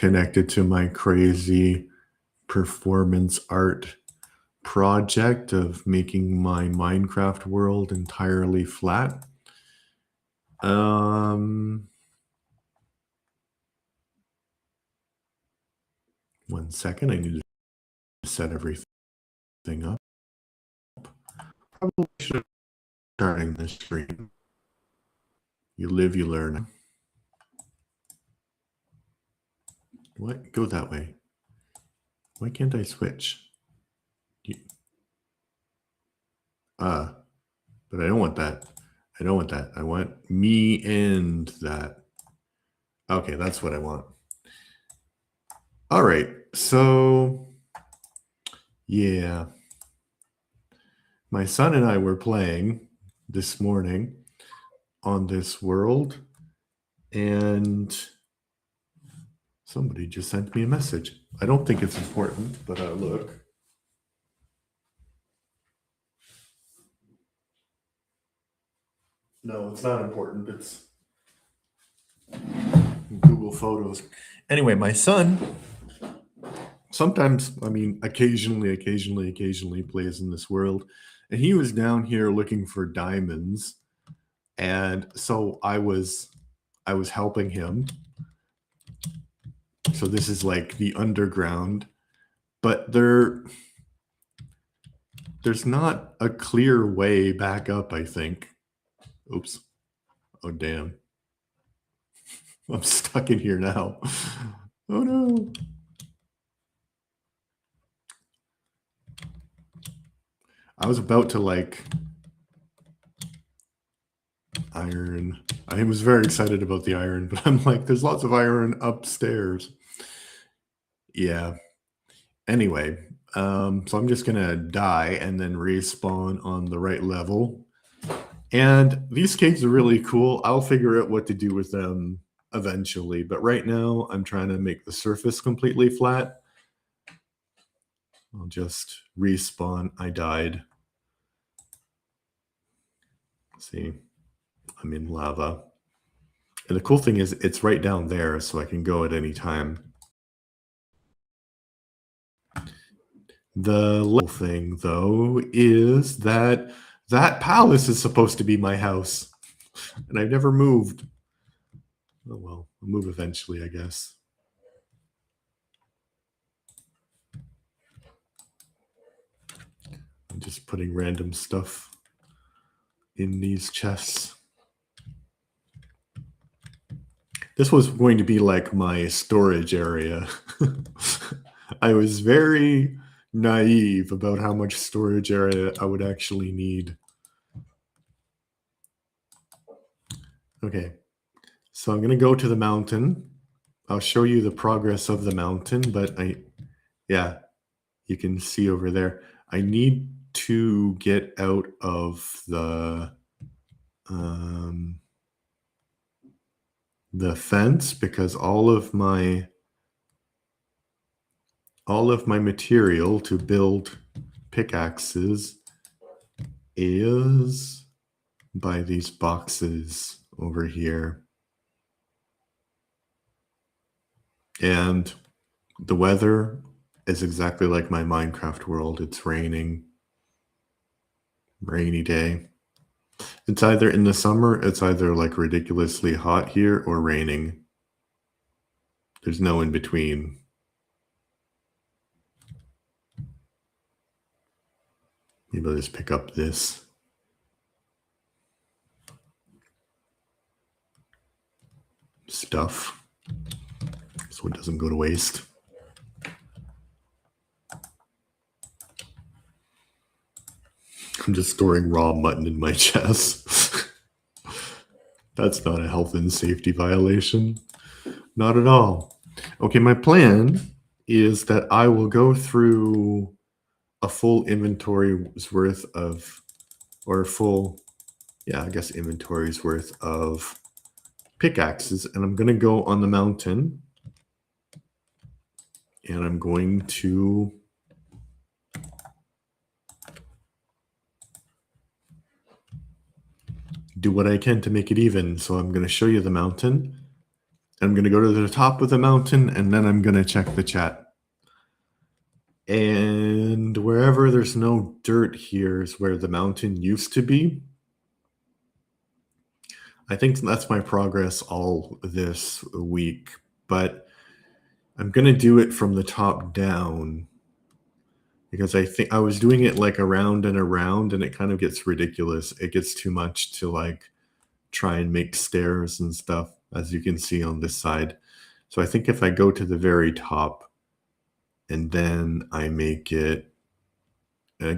connected to my crazy performance art project of making my Minecraft world entirely flat. 1 second, I need to set everything up. Probably should have starting this screen. You live, you learn. What? Go that way. Why can't I switch? But I don't want that. I don't want that. I want me and that. Okay, that's what I want. All right, so yeah. My son and I were playing this morning on this world, and somebody just sent me a message. I don't think it's important, but look. No, it's not important. It's Google Photos. Anyway, my son sometimes, I mean, occasionally plays in this world. And he was down here looking for diamonds. And so I was helping him. So this is like the underground, but there's not a clear way back up, I think. Oops. Oh, damn. I'm stuck in here now. Oh, no. I was about to like iron. I was very excited about the iron, but I'm like, there's lots of iron upstairs. Yeah. Anyway, so I'm just gonna die and then respawn on the right level. And these caves are really cool. I'll figure out what to do with them eventually, but right now I'm trying to make the surface completely flat. I'll just respawn. I died. See, I'm in lava. And the cool thing is it's right down there, so I can go at any time. The little thing, though, is that that palace is supposed to be my house, and I've never moved. Oh, well, I'll move eventually, I guess. I'm just putting random stuff in these chests. This was going to be like my storage area. I was very naive about how much storage area I would actually need. Okay, so I'm going to go to the mountain. I'll show you the progress of the mountain, but yeah, you can see over there. I need to get out of the fence because all of my material to build pickaxes is by these boxes over here. And the weather is exactly like my Minecraft world. It's raining. Rainy day. It's either in the summer, it's either like ridiculously hot here or raining. There's no in between. Maybe I'll just pick up this. Stuff so it doesn't go to waste. I'm just storing raw mutton in my chest. That's not a health and safety violation. Not at all. Okay, my plan is that I will go through a full inventory's worth of, or full, yeah, I guess inventory's worth of pickaxes, and I'm going to go on the mountain, and I'm going to do what I can to make it even. So I'm going to show you the mountain, I'm going to go to the top of the mountain, and then I'm going to check the chat. And wherever there's no dirt here is where the mountain used to be. I think that's my progress all this week, but I'm going to do it from the top down because I think I was doing it like around and around, and it kind of gets ridiculous. It gets too much to like try and make stairs and stuff, as you can see on this side. So I think if I go to the very top and then I make it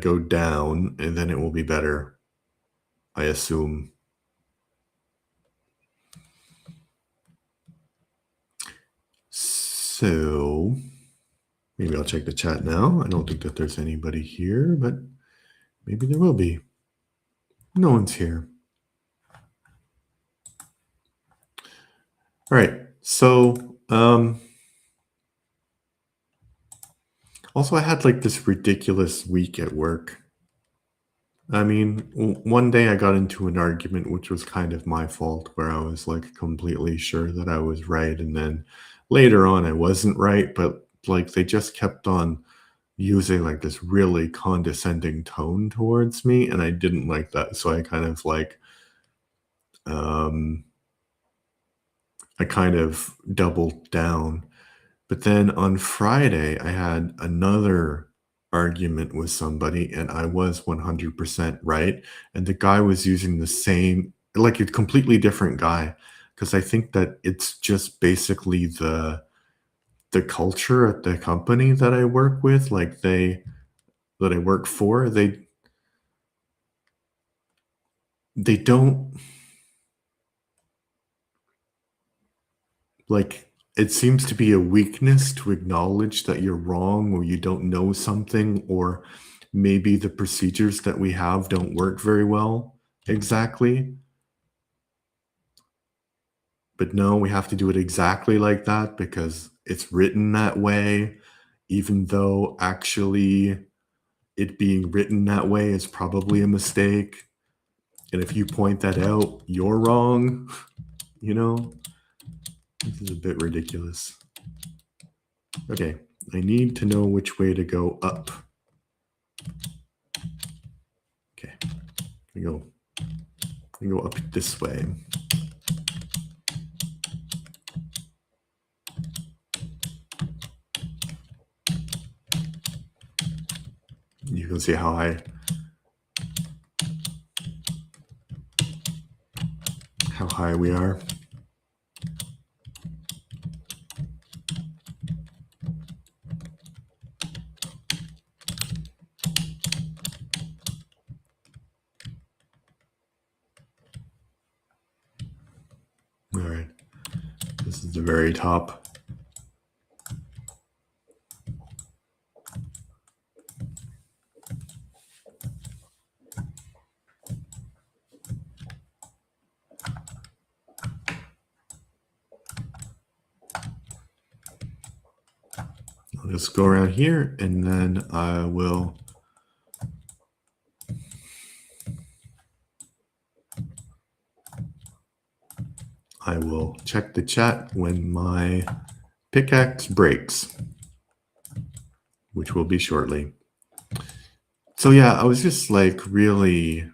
go down, and then it will be better, I assume. So maybe I'll check the chat now. I don't think that there's anybody here, but maybe there will be. No one's here. All right. So also I had like this ridiculous week at work. I mean, one day I got into an argument, which was kind of my fault, where I was like completely sure that I was right. And then later on, I wasn't right, but like they just kept on using like this really condescending tone towards me. And I didn't like that. So um, I kind of doubled down. But then on Friday, I had another argument with somebody, and I was 100% right. And the guy was using the same, like a completely different guy, because I think that it's just basically the culture at the company that I work with, that I work for. They don't like. It seems to be a weakness to acknowledge that you're wrong or you don't know something, or maybe the procedures that we have don't work very well exactly. But no, we have to do it exactly like that because it's written that way, even though actually it being written that way is probably a mistake. And if you point that out, you're wrong. You know, this is a bit ridiculous. Okay, I need to know which way to go up. Okay, we go up this way. You can see how high we are. All right, this is the very top. I'll just go around here, and then I will check the chat when my pickaxe breaks, which will be shortly. So yeah, I was just like really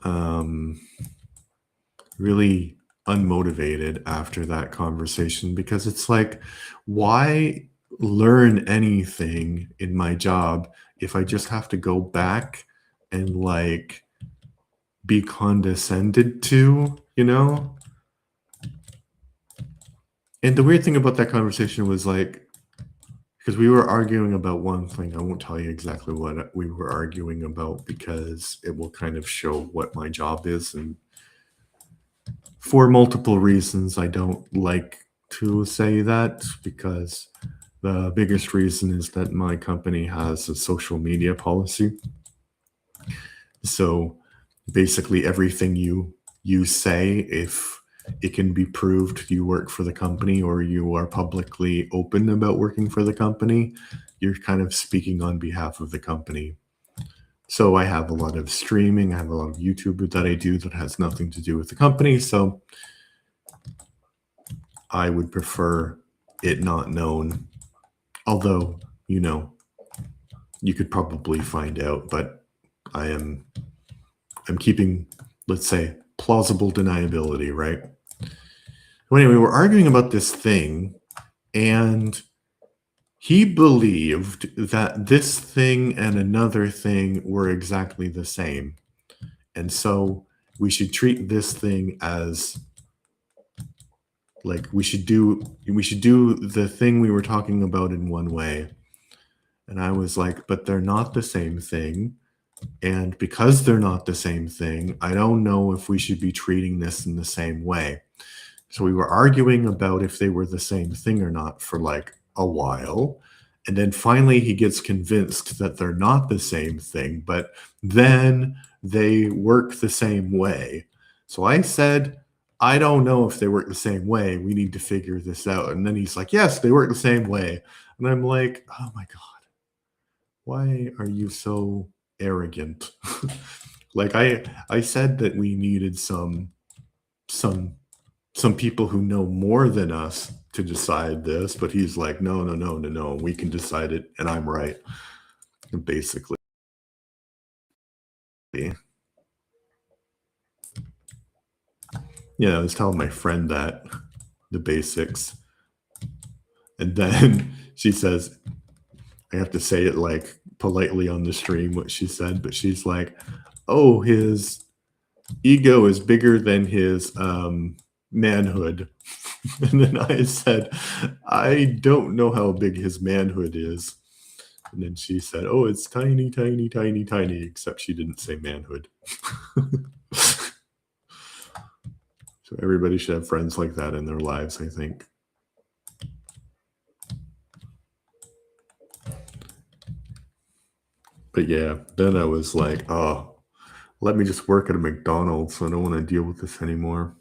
unmotivated after that conversation, because it's like, why learn anything in my job if I just have to go back and like be condescended to, you know? And the weird thing about that conversation was like, because we were arguing about one thing. I won't tell you exactly what we were arguing about because it will kind of show what my job is. And for multiple reasons, I don't like to say that, because the biggest reason is that my company has a social media policy. So basically everything you say, if it can be proved you work for the company or you are publicly open about working for the company, you're kind of speaking on behalf of the company. So I have a lot of streaming, I have a lot of YouTube that I do that has nothing to do with the company. So I would prefer it not known. Although, you could probably find out, but I'm keeping, let's say, plausible deniability, right? Well, anyway, we're arguing about this thing, and he believed that this thing and another thing were exactly the same. And so we should treat this thing as like we should do the thing we were talking about in one way. And I was like, but they're not the same thing. And because they're not the same thing, I don't know if we should be treating this in the same way. So we were arguing about if they were the same thing or not for like a while. And then finally he gets convinced that they're not the same thing, but then they work the same way. So I said, I don't know if they work the same way. We need to figure this out. And then he's like, yes, they work the same way. And I'm like, oh my God, why are you so arrogant? Like I said that we needed some some people who know more than us to decide this, but he's like, no, no, no, no, no, we can decide it, and I'm right. Basically. Yeah, I was telling my friend that the basics. And then she says, I have to say it like politely on the stream what she said, but she's like, oh, his ego is bigger than his manhood. And then I said, I don't know how big his manhood is. And then she said, oh, it's tiny, tiny, tiny, tiny, except she didn't say manhood. So everybody should have friends like that in their lives, I think. But yeah, then I was like, oh, let me just work at a McDonald's. I don't want to deal with this anymore.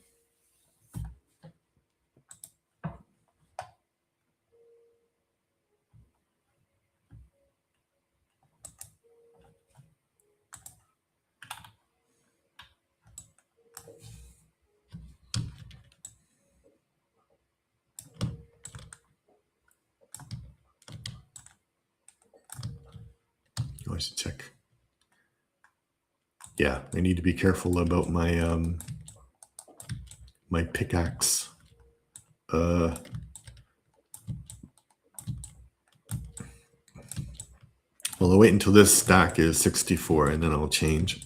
Oh, I should check. Yeah, I need to be careful about my my pickaxe. Well, I'll wait until this stack is 64 and then I'll change.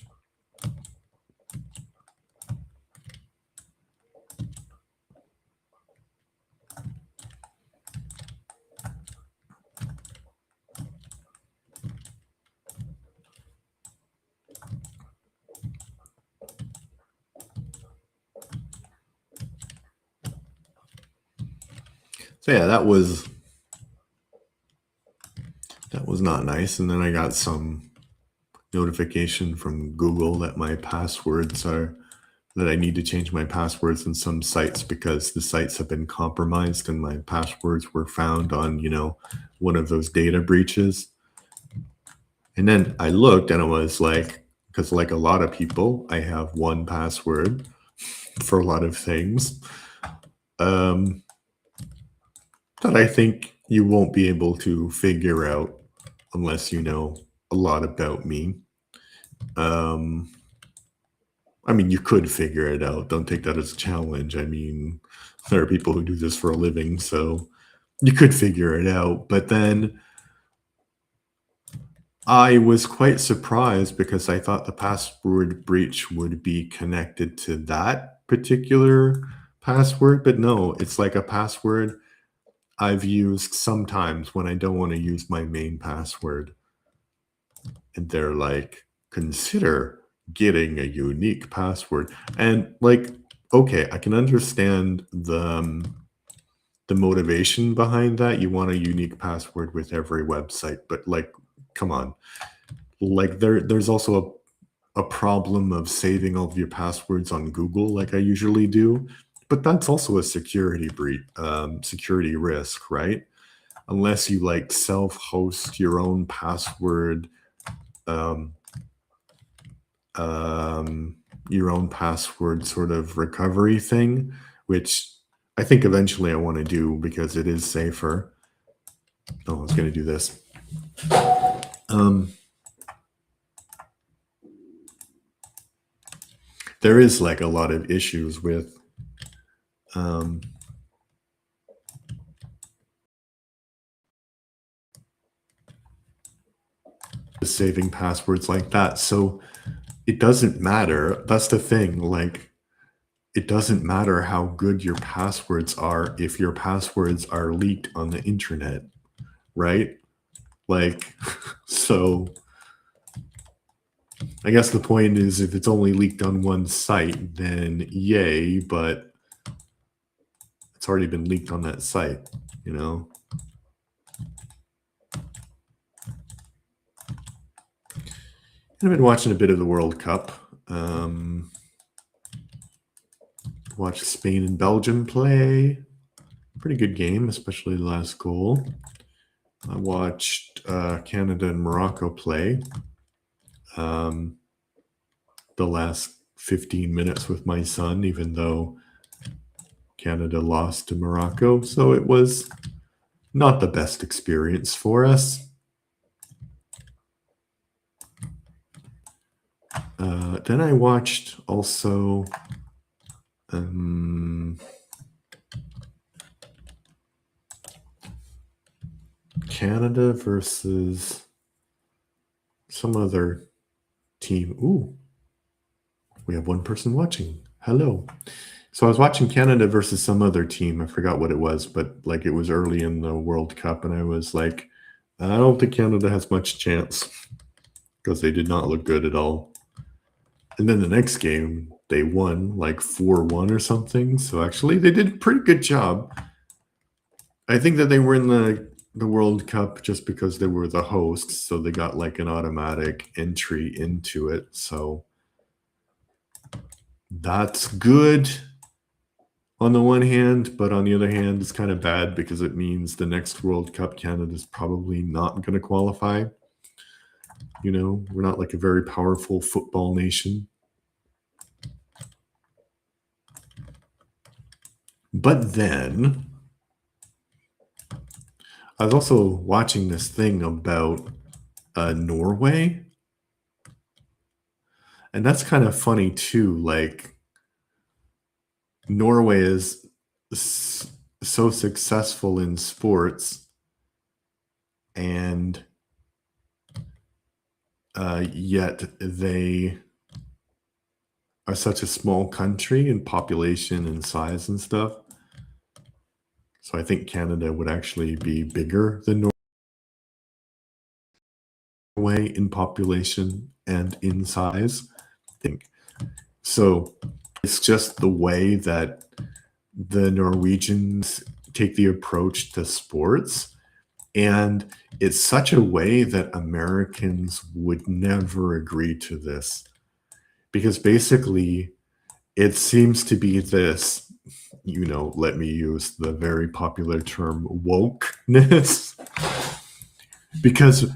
So yeah, that was not nice. And then I got some notification from Google that my passwords are that I need to change my passwords in some sites because the sites have been compromised and my passwords were found on, one of those data breaches. And then I looked and it was like, because like a lot of people, I have one password for a lot of things. That I think you won't be able to figure out unless you know a lot about me. I mean, you could figure it out. Don't take that as a challenge. I mean, there are people who do this for a living, so you could figure it out. But then I was quite surprised because I thought the password breach would be connected to that particular password. But no, it's like a password I've used sometimes when I don't want to use my main password. And they're like, consider getting a unique password. And like, okay, I can understand the motivation behind that. You want a unique password with every website, but like, come on. Like there's also a problem of saving all of your passwords on Google like I usually do. But that's also a security security risk, right? Unless you like self-host your own password, um, your own password sort of recovery thing, which I think eventually I want to do because it is safer. Oh, I was going to do this. There is like a lot of issues with saving passwords like that. So it doesn't matter. That's the thing. Like, it doesn't matter how good your passwords are if your passwords are leaked on the internet, right? Like, so I guess the point is if it's only leaked on one site, then yay, but it's already been leaked on that site, you know? And I've been watching a bit of the World Cup. Watched Spain and Belgium play. Pretty good game, especially the last goal. I watched Canada and Morocco play. The last 15 minutes with my son, even though Canada lost to Morocco. So it was not the best experience for us. Then I watched also Canada versus some other team. Ooh, we have one person watching. Hello. So I was watching Canada versus some other team. I forgot what it was, but like it was early in the World Cup, and I was like, I don't think Canada has much chance because they did not look good at all. And then the next game, they won like 4-1 or something. So actually, they did a pretty good job. I think that they were in the World Cup just because they were the hosts, so they got like an automatic entry into it. So that's good on the one hand, but on the other hand, it's kind of bad because it means the next World Cup, Canada's probably not going to qualify. You know, we're not like a very powerful football nation. But then I was also watching this thing about Norway. And that's kind of funny too. Like, Norway is so successful in sports, and yet they are such a small country in population and size and stuff. So I think Canada would actually be bigger than Norway in population and in size. I think so. It's just the way that the Norwegians take the approach to sports. And it's such a way that Americans would never agree to this. Because basically, it seems to be this, you know, let me use the very popular term wokeness. Because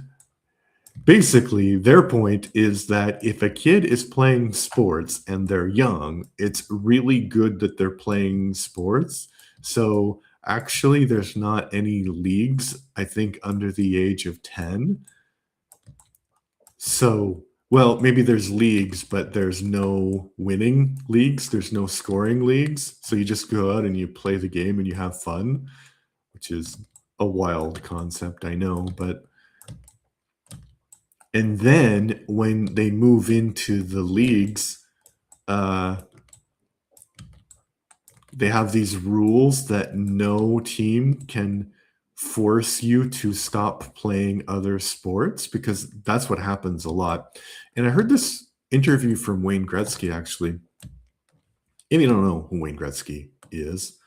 basically, their point is that if a kid is playing sports and they're young, it's really good that they're playing sports. So actually, there's not any leagues, I think, under the age of 10. So, well, maybe there's leagues, but there's no winning leagues. There's no scoring leagues. So you just go out and you play the game and you have fun, which is a wild concept, I know, but and then when they move into the leagues, they have these rules that no team can force you to stop playing other sports because that's what happens a lot. And I heard this interview from Wayne Gretzky, actually. If you don't know who Wayne Gretzky is,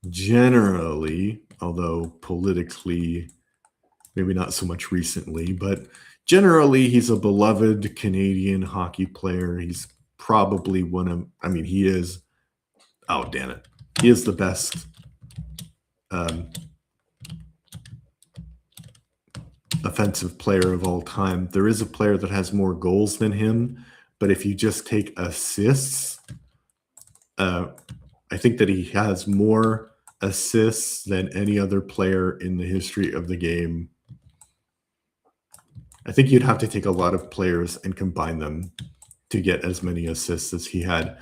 generally, although politically maybe not so much recently, but generally he's a beloved Canadian hockey player. He's probably one of, I mean, he is, oh, damn it. He is the best offensive player of all time. There is a player that has more goals than him, but if you just take assists, I think that he has more assists than any other player in the history of the game. I think you'd have to take a lot of players and combine them to get as many assists as he had.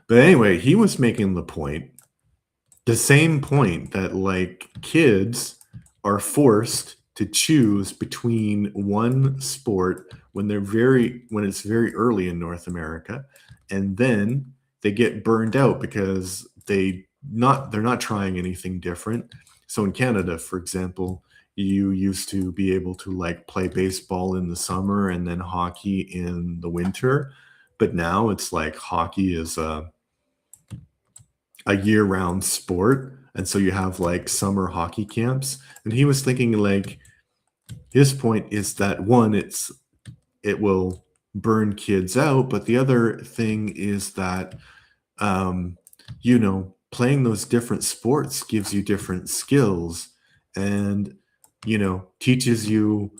But anyway, he was making the same point that like kids are forced to choose between one sport when it's very early in North America, and then they get burned out because they're not trying anything different. So in Canada, for example, you used to be able to like play baseball in the summer and then hockey in the winter, but now it's like hockey is a year-round sport, and so you have like summer hockey camps. And he was thinking like his point is that one, it will burn kids out, but the other thing is that um, playing those different sports gives you different skills and teaches you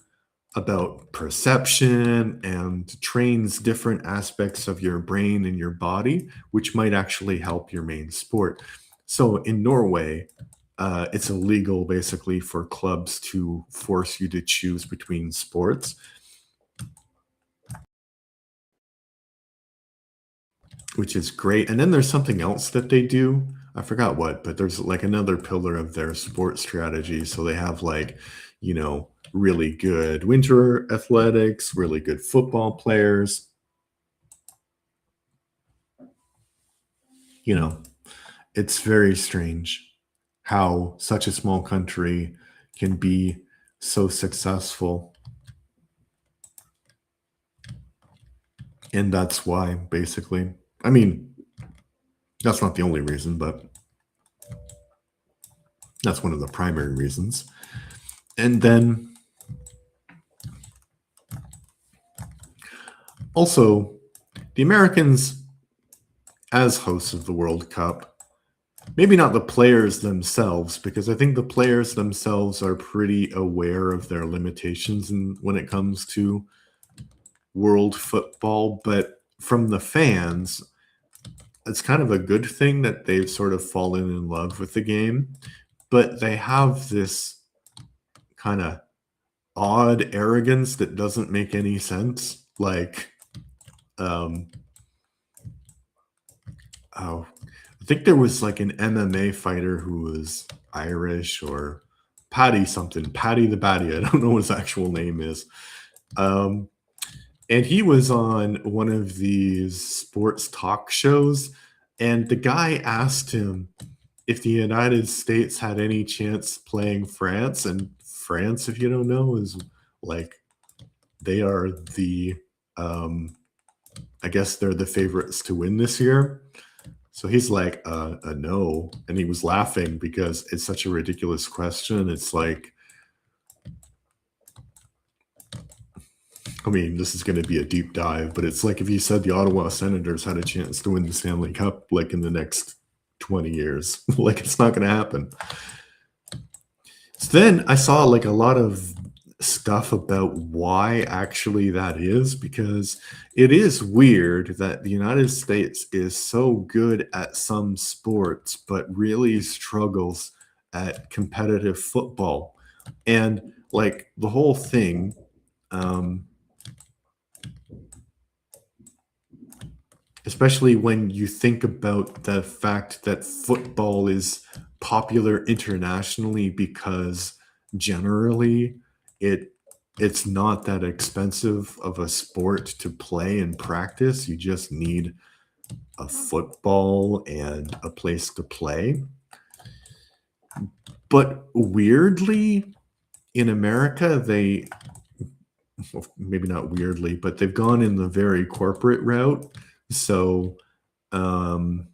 about perception and trains different aspects of your brain and your body, which might actually help your main sport. So in Norway, it's illegal basically for clubs to force you to choose between sports, which is great. And then there's something else that they do. I forgot what, but there's like another pillar of their sports strategy. So they have like, really good winter athletics, really good football players. You know, it's very strange how such a small country can be so successful. And that's why, basically. I mean, that's not the only reason, but that's one of the primary reasons. And then also, the Americans, as hosts of the World Cup, maybe not the players themselves, because I think the players themselves are pretty aware of their limitations when it comes to world football, but from the fans, it's kind of a good thing that they've sort of fallen in love with the game, but they have this kind of odd arrogance that doesn't make any sense. Like, um, oh, I think there was like an MMA fighter who was Irish or Paddy the Baddy. I don't know what his actual name is. Um, and he was on one of these sports talk shows, and the guy asked him if the United States had any chance playing France. And France, if you don't know, is like they are I guess they're the favorites to win this year. So he's like, no. And he was laughing because it's such a ridiculous question. It's like, I mean, this is going to be a deep dive, but it's like if you said the Ottawa Senators had a chance to win the Stanley Cup like in the next 20 years, like it's not going to happen. So then I saw like a lot of stuff about why actually that is, because it is weird that the United States is so good at some sports but really struggles at competitive football. And like the whole thing, um, especially when you think about the fact that football is popular internationally because generally it it's not that expensive of a sport to play and practice. You just need a football and a place to play. But weirdly, in America, well, maybe not weirdly, but they've gone in the very corporate route. So um,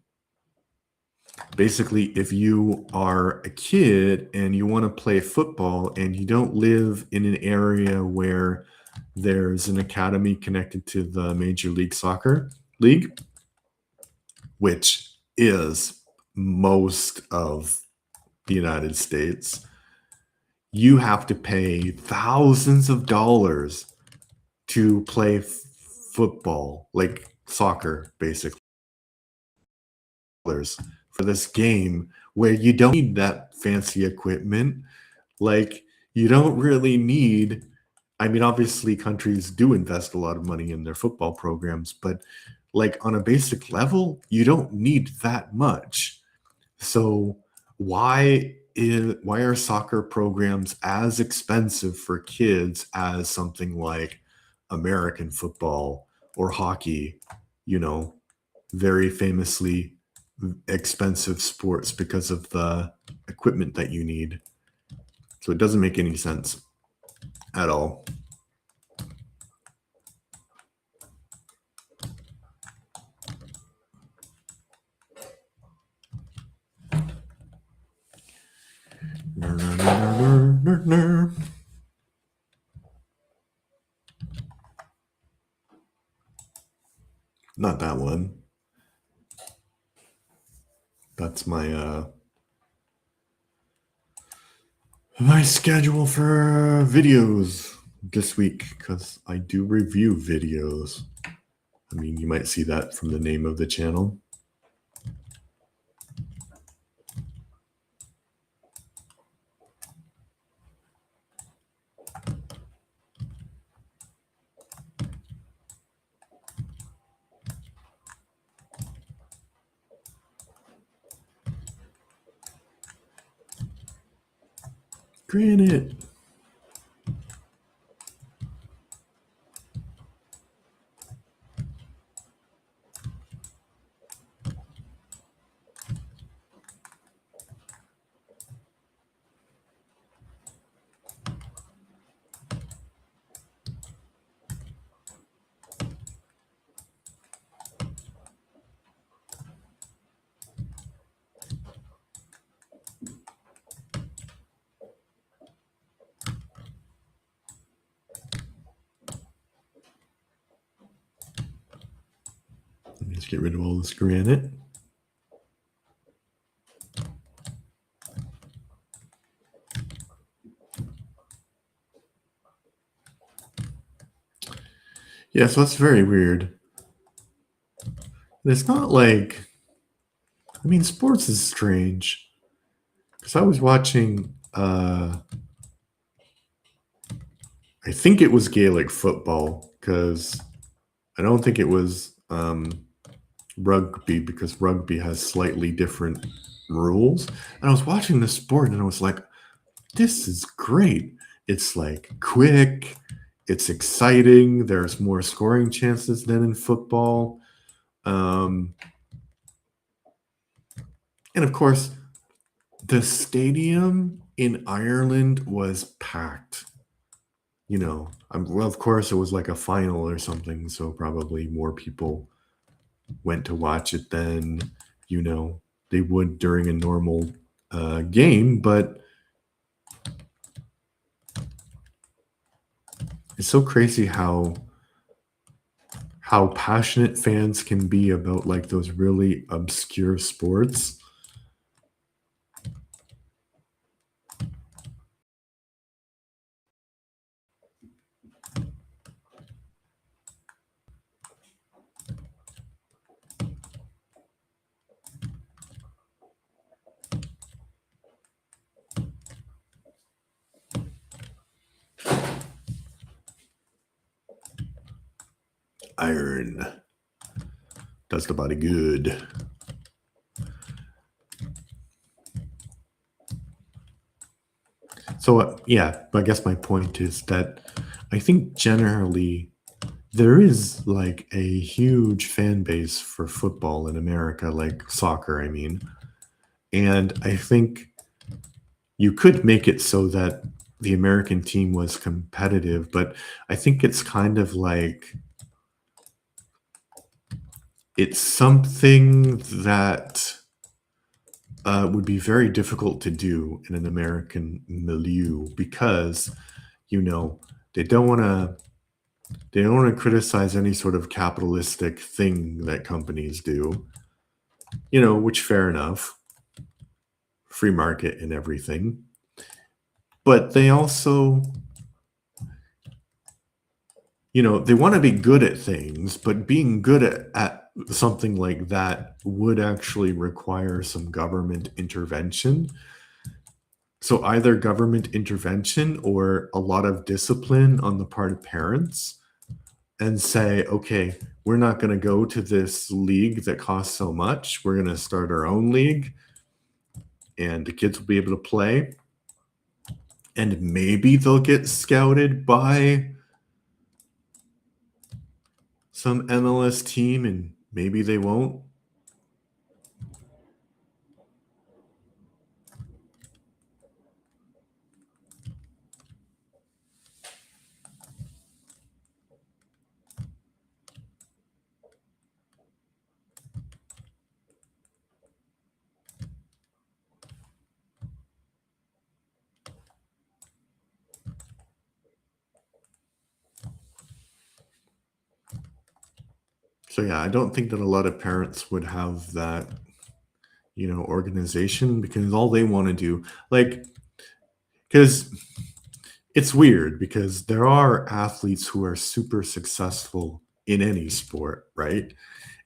basically, if you are a kid and you want to play football and you don't live in an area where there's an academy connected to the Major League Soccer League, which is most of the United States, you have to pay thousands of dollars to play football, like soccer, basically. for this game where you don't need that fancy equipment. Like, you don't really need, I mean, obviously, countries do invest a lot of money in their football programs, but like on a basic level, you don't need that much. So why are soccer programs as expensive for kids as something like American football or hockey, you know, very famously expensive sports because of the equipment that you need. So it doesn't make any sense at all. Ner, ner, ner, ner, ner, ner. Not that one. That's my schedule for videos this week, because I do review videos. I mean, you might see that from the name of the channel. Granite. Let me just get rid of all this granite. Yeah, so that's very weird. It's not like, I mean, sports is strange. Because I was watching, I think it was Gaelic football, because I don't think it was rugby, because rugby has slightly different rules. And I was watching the sport and I was like, this is great. It's like quick, it's exciting, there's more scoring chances than in football. And of course, the stadium in Ireland was packed. You know, well, of course, it was like a final or something, so probably more people went to watch it than, they would during a normal game. But it's so crazy how passionate fans can be about like those really obscure sports. Iron does the body good. So, yeah, I guess my point is that I think generally there is like a huge fan base for football in America, like soccer, I mean. And I think you could make it so that the American team was competitive, but I think it's kind of like it's something that would be very difficult to do in an American milieu, because they don't want to criticize any sort of capitalistic thing that companies do, which fair enough, free market and everything. But they also, they want to be good at things, but being good at something like that would actually require some government intervention. So either government intervention or a lot of discipline on the part of parents and say, okay, we're not going to go to this league that costs so much. We're going to start our own league and the kids will be able to play. And maybe they'll get scouted by some MLS team and maybe they won't. So yeah, I don't think that a lot of parents would have that, organization because all they want to do, like, because it's weird because there are athletes who are super successful in any sport, right?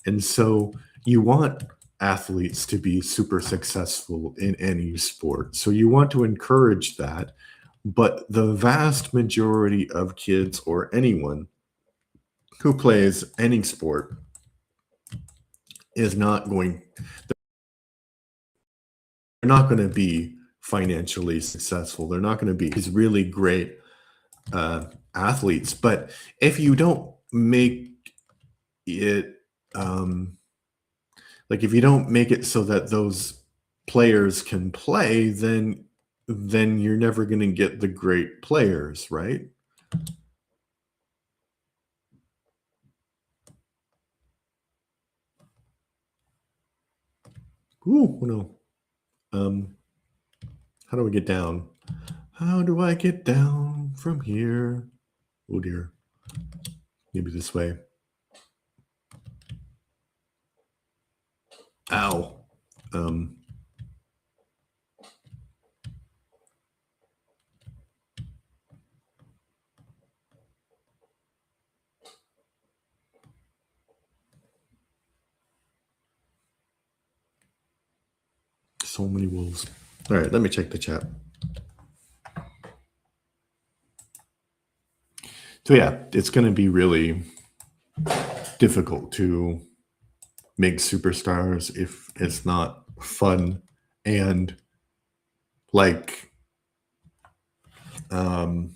And so you want athletes to be super successful in any sport. So you want to encourage that. But the vast majority of kids or anyone who plays any sport is not going, they're not going to be financially successful. They're not going to be these really great athletes. But if you don't make it, like if you don't make it so that those players can play, then you're never going to get the great players, right? Ooh, no. How do we get down? How do I get down from here? Oh dear. Maybe this way. Ow. Um, so many wolves. All right, let me check the chat. So yeah, it's going to be really difficult to make superstars if it's not fun and like um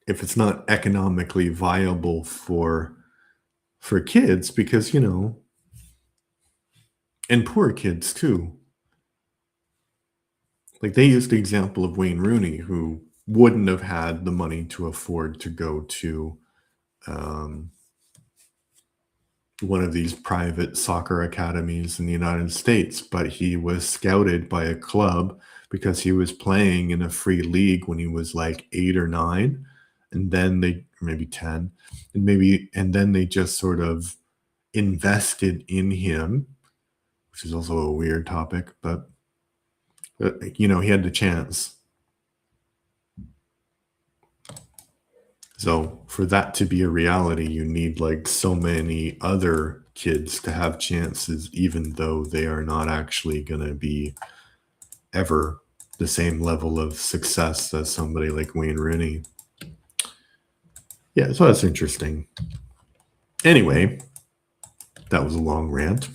if it's not economically viable for kids because and poor kids too. Like they used the example of Wayne Rooney who wouldn't have had the money to afford to go to um, one of these private soccer academies in the United States, but he was scouted by a club because he was playing in a free league when he was like 8 or 9, and then they or maybe 10, and then they just sort of invested in him, which is also a weird topic, but he had the chance. So for that to be a reality, you need like so many other kids to have chances, even though they are not actually going to be ever the same level of success as somebody like Wayne Rooney. Yeah, so that's interesting. Anyway, that was a long rant.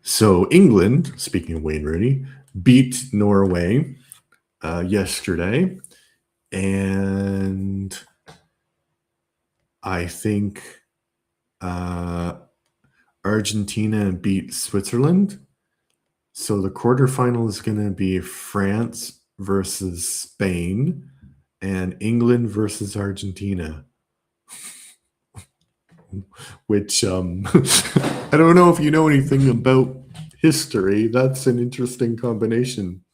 So England, speaking of Wayne Rooney, beat Norway yesterday, and I think Argentina beat Switzerland. So the quarterfinal is going to be France versus Spain and England versus Argentina. Which I don't know if you know anything about history. That's an interesting combination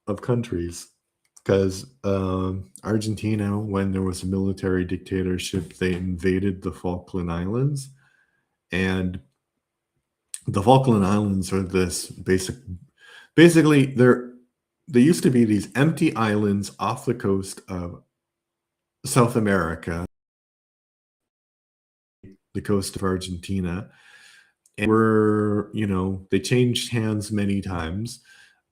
of countries. Because Argentina, when there was a military dictatorship, they invaded the Falkland Islands. And the Falkland Islands are this basically they used to be these empty islands off the coast of South America, the coast of Argentina, and they changed hands many times.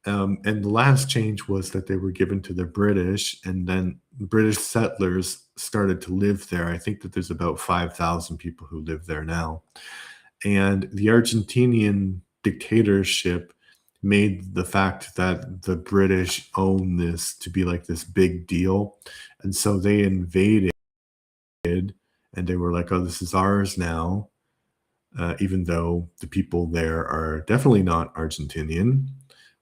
And the last change was that they were given to the British, and then British settlers started to live there. I think that there's about 5,000 people who live there now. And the Argentinian dictatorship made the fact that the British own this to be like this big deal. And so they invaded and they were like, oh, this is ours now, even though the people there are definitely not Argentinian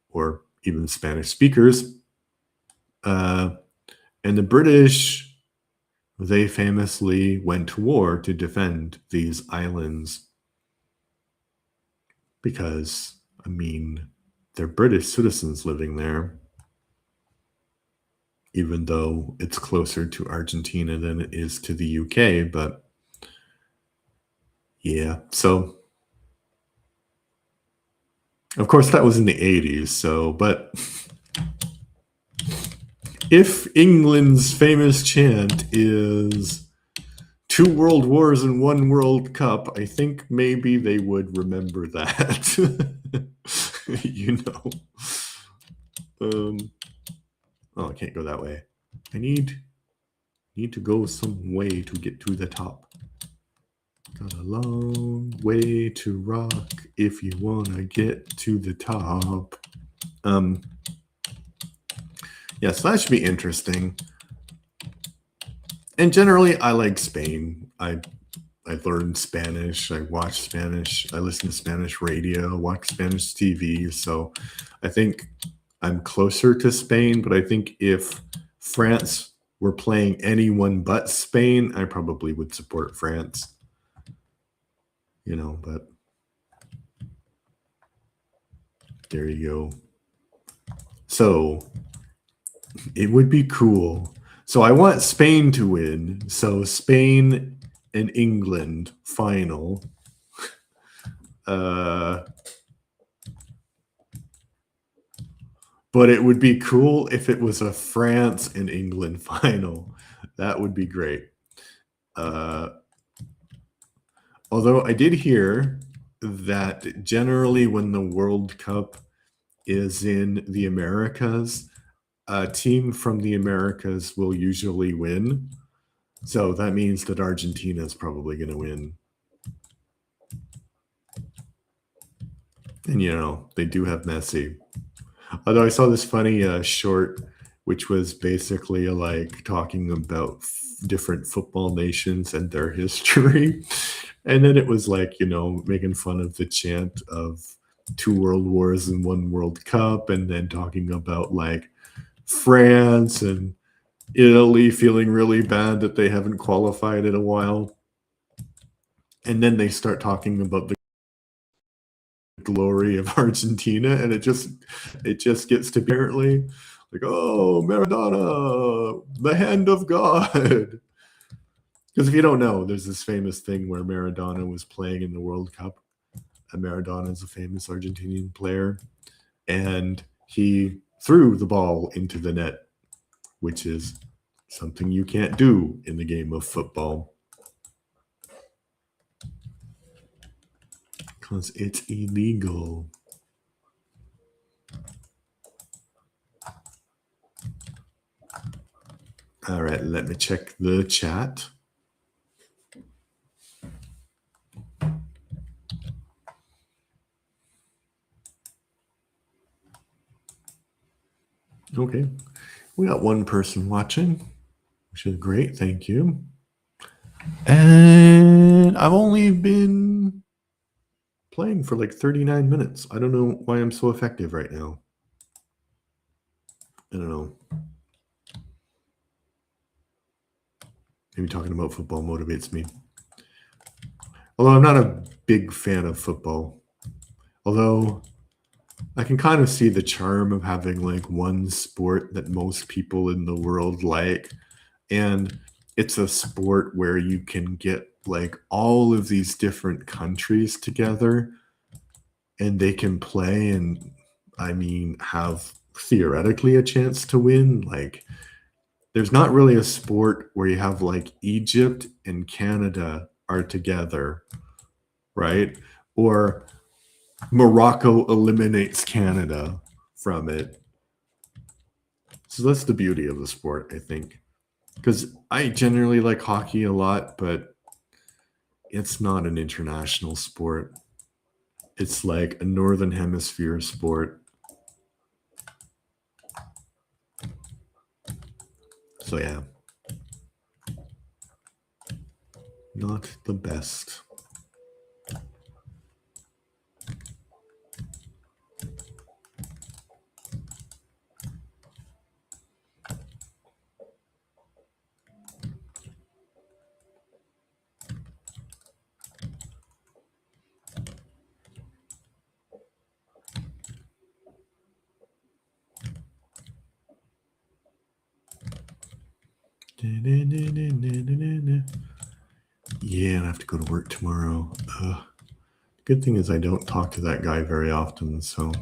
or even Spanish speakers. Uh, and the British, they famously went to war to defend these islands because, I mean, they're British citizens living there, even though it's closer to Argentina than it is to the UK. But yeah, so of course that was in the 80s. So, but if England's famous chant is two world wars and one World Cup, I think maybe they would remember that. you know. Oh, I can't go that way. I need to go some way to get to the top. Got a long way to rock if you wanna get to the top. Yeah, so that should be interesting. And generally, I like Spain. I learned Spanish. I watch Spanish. I listen to Spanish radio. Watch Spanish TV. So I think I'm closer to Spain. But I think if France were playing anyone but Spain, I probably would support France. But there you go. So it would be cool. So I want Spain to win. So Spain and England final. But it would be cool if it was a France and England final. That would be great. Although I did hear that generally when the World Cup is in the Americas, a team from the Americas will usually win. So that means that Argentina is probably going to win. And, they do have Messi. Although I saw this funny short, which was basically like talking about different football nations and their history. And then it was like, making fun of the chant of two world wars and one World Cup, and then talking about like France and Italy feeling really bad that they haven't qualified in a while. And then they start talking about the glory of Argentina, and it just gets to be apparently like, oh, Maradona, the hand of God. Because if you don't know, there's this famous thing where Maradona was playing in the World Cup. And Maradona is a famous Argentinian player, and he threw the ball into the net, which is something you can't do in the game of football because it's illegal. All right, let me check the chat. Okay, we got one person watching, which is great. Thank you. And I've only been playing for like 39 minutes. I don't know why I'm so effective right now. I don't know. Maybe talking about football motivates me. Although I'm not a big fan of football. Although I can kind of see the charm of having like one sport that most people in the world like. And it's a sport where you can get like all of these different countries together and they can play and, I mean, have theoretically a chance to win. Like, there's not really a sport where you have like Egypt and Canada are together, right? Or Morocco eliminates Canada from it. So that's the beauty of the sport, I think. Because I generally like hockey a lot, but it's not an international sport. It's like a Northern Hemisphere sport. So yeah, not the best. Yeah, I have to go to work tomorrow. Good thing is I don't talk to that guy very often, so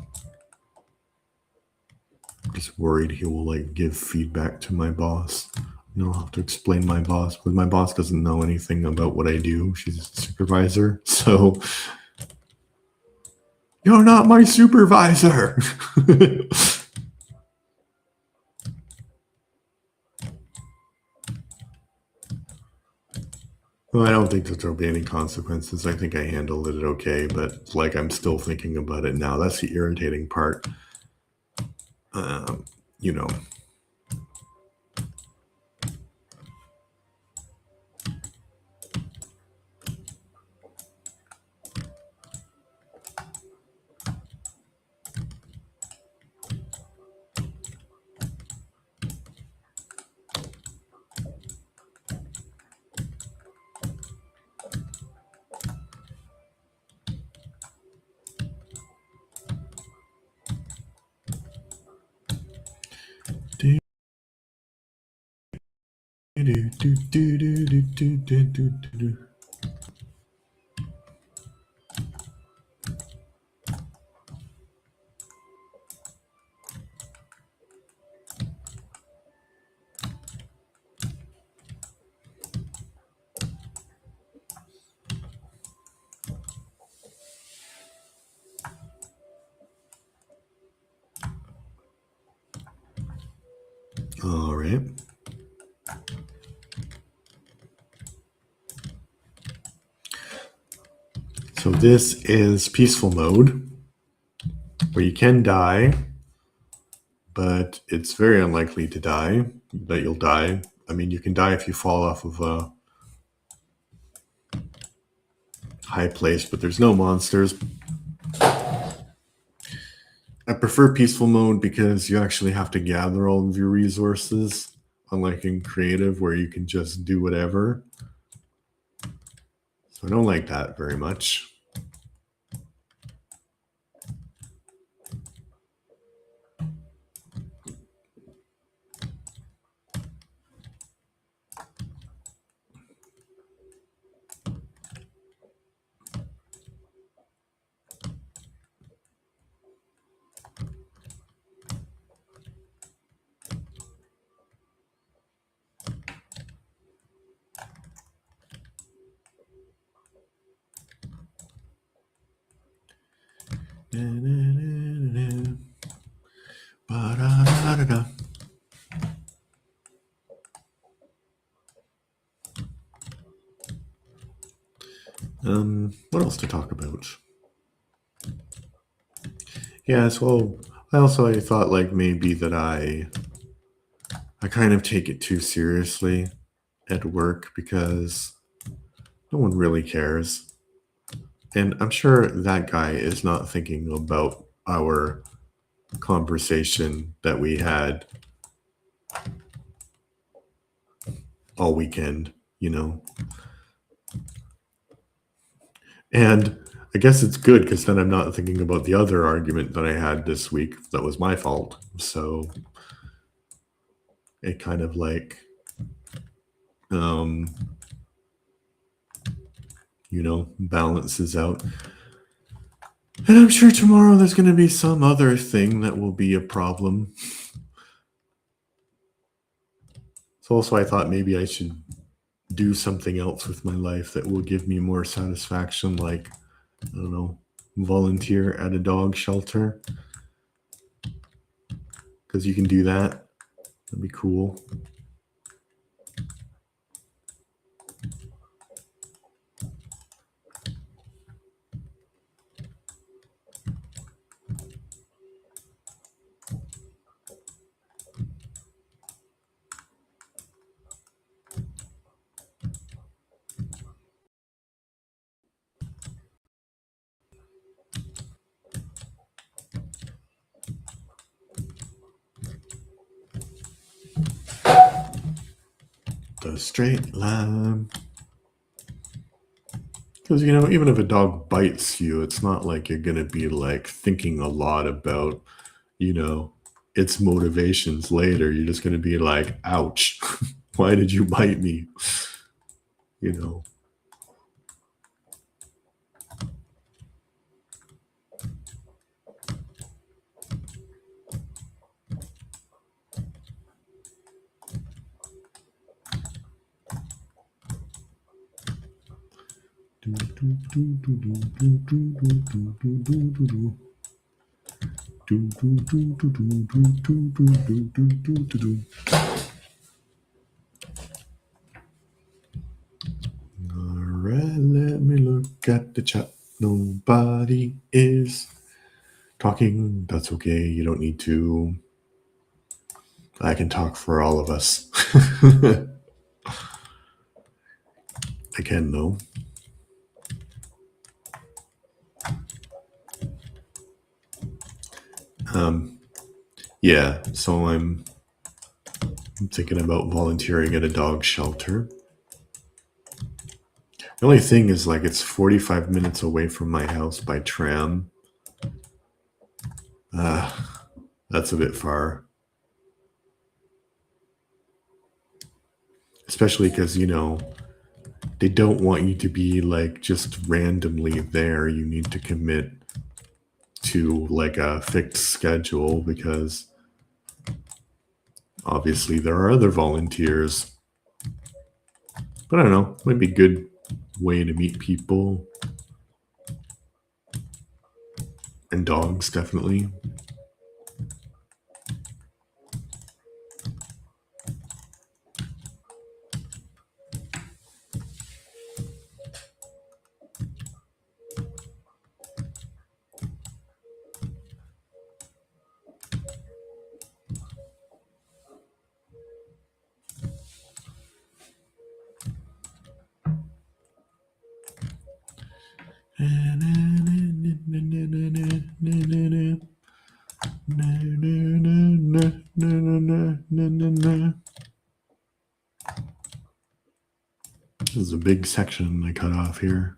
I'm just worried he will like give feedback to my boss. And I'll have to explain my boss, but my boss doesn't know anything about what I do. She's a supervisor, so you're not my supervisor. Well, I don't think that there'll be any consequences. I think I handled it okay, but like I'm still thinking about it now. That's the irritating part. You know. All right. So this is peaceful mode, where you can die, but it's very unlikely to die, that you'll die. I mean, you can die if you fall off of a high place, but there's no monsters. I prefer peaceful mode because you actually have to gather all of your resources, unlike in creative where you can just do whatever. So I don't like that very much. What else to talk about? Yeah, so I thought like maybe that I kind of take it too seriously at work because no one really cares. And I'm sure that guy is not thinking about our conversation that we had all weekend, you know? And I guess it's good because then I'm not thinking about the other argument that I had this week that was my fault. So it kind of like, balances out. And I'm sure tomorrow there's going to be some other thing that will be a problem. So also I thought maybe I should do something else with my life that will give me more satisfaction, like, I don't know, volunteer at a dog shelter, because you can do that. That'd be cool. The straight line. Because, you know, even if a dog bites you, it's not like you're going to be like thinking a lot about, you know, its motivations later. You're just going to be like, ouch, why did you bite me? You know. Alright, let me look at the chat. Nobody is talking. That's okay. You don't need to. I can talk for all of us. I can, though. Yeah, so I'm thinking about volunteering at a dog shelter. The only thing is, like, it's 45 minutes away from my house by tram. That's a bit far. Especially because, you know, they don't want you to be, like, just randomly there. You need to commit to, like, a fixed schedule because obviously there are other volunteers. But I don't know, might be a good way to meet people. And dogs, definitely. This is a big section I cut off here.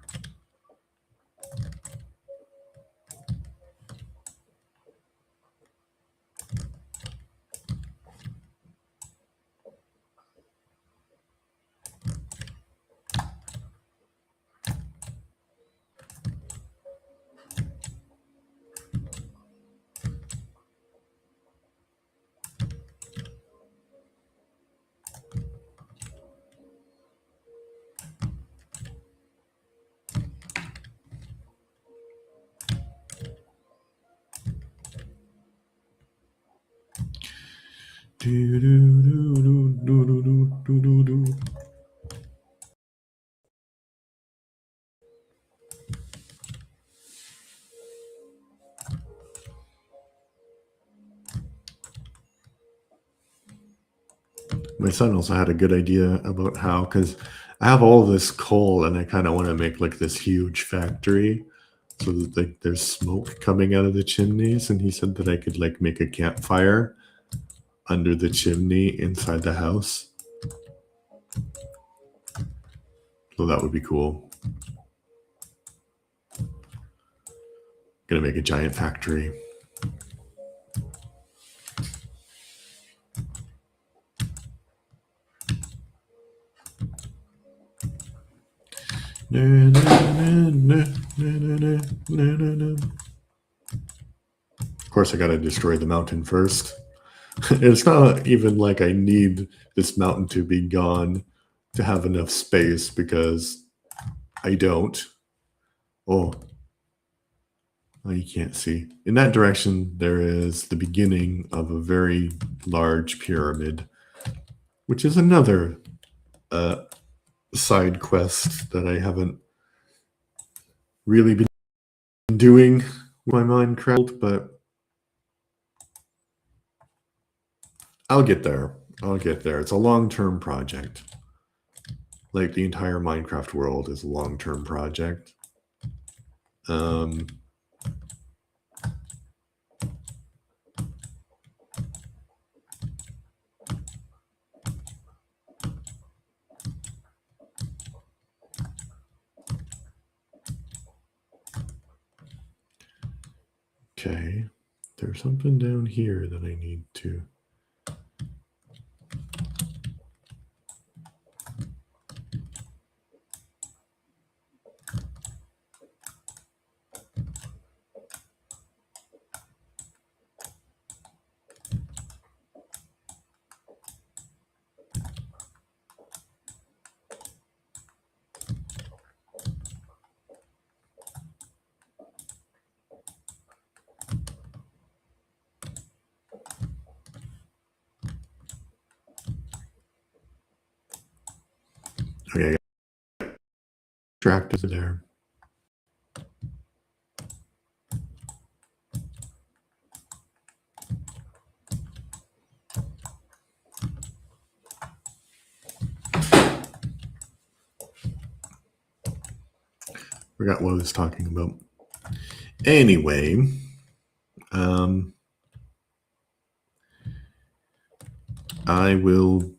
My son also had a good idea about how, because I have all this coal and I kind of want to make like this huge factory so that like there's smoke coming out of the chimneys. And he said that I could like make a campfire under the chimney inside the house. So that would be cool. Gonna make a giant factory. Of course, I gotta destroy the mountain first. It's not even like I need this mountain to be gone to have enough space because I don't. Oh, well, you can't see. In that direction, there is the beginning of a very large pyramid, which is another uh, side quest that I haven't really been doing with my Minecraft, but I'll get there. I'll get there. It's a long-term project. Like the entire Minecraft world is a long-term project. Um, okay, there's something down here that I need to. Okay, tractor there. Forgot what I was talking about. Anyway, I will.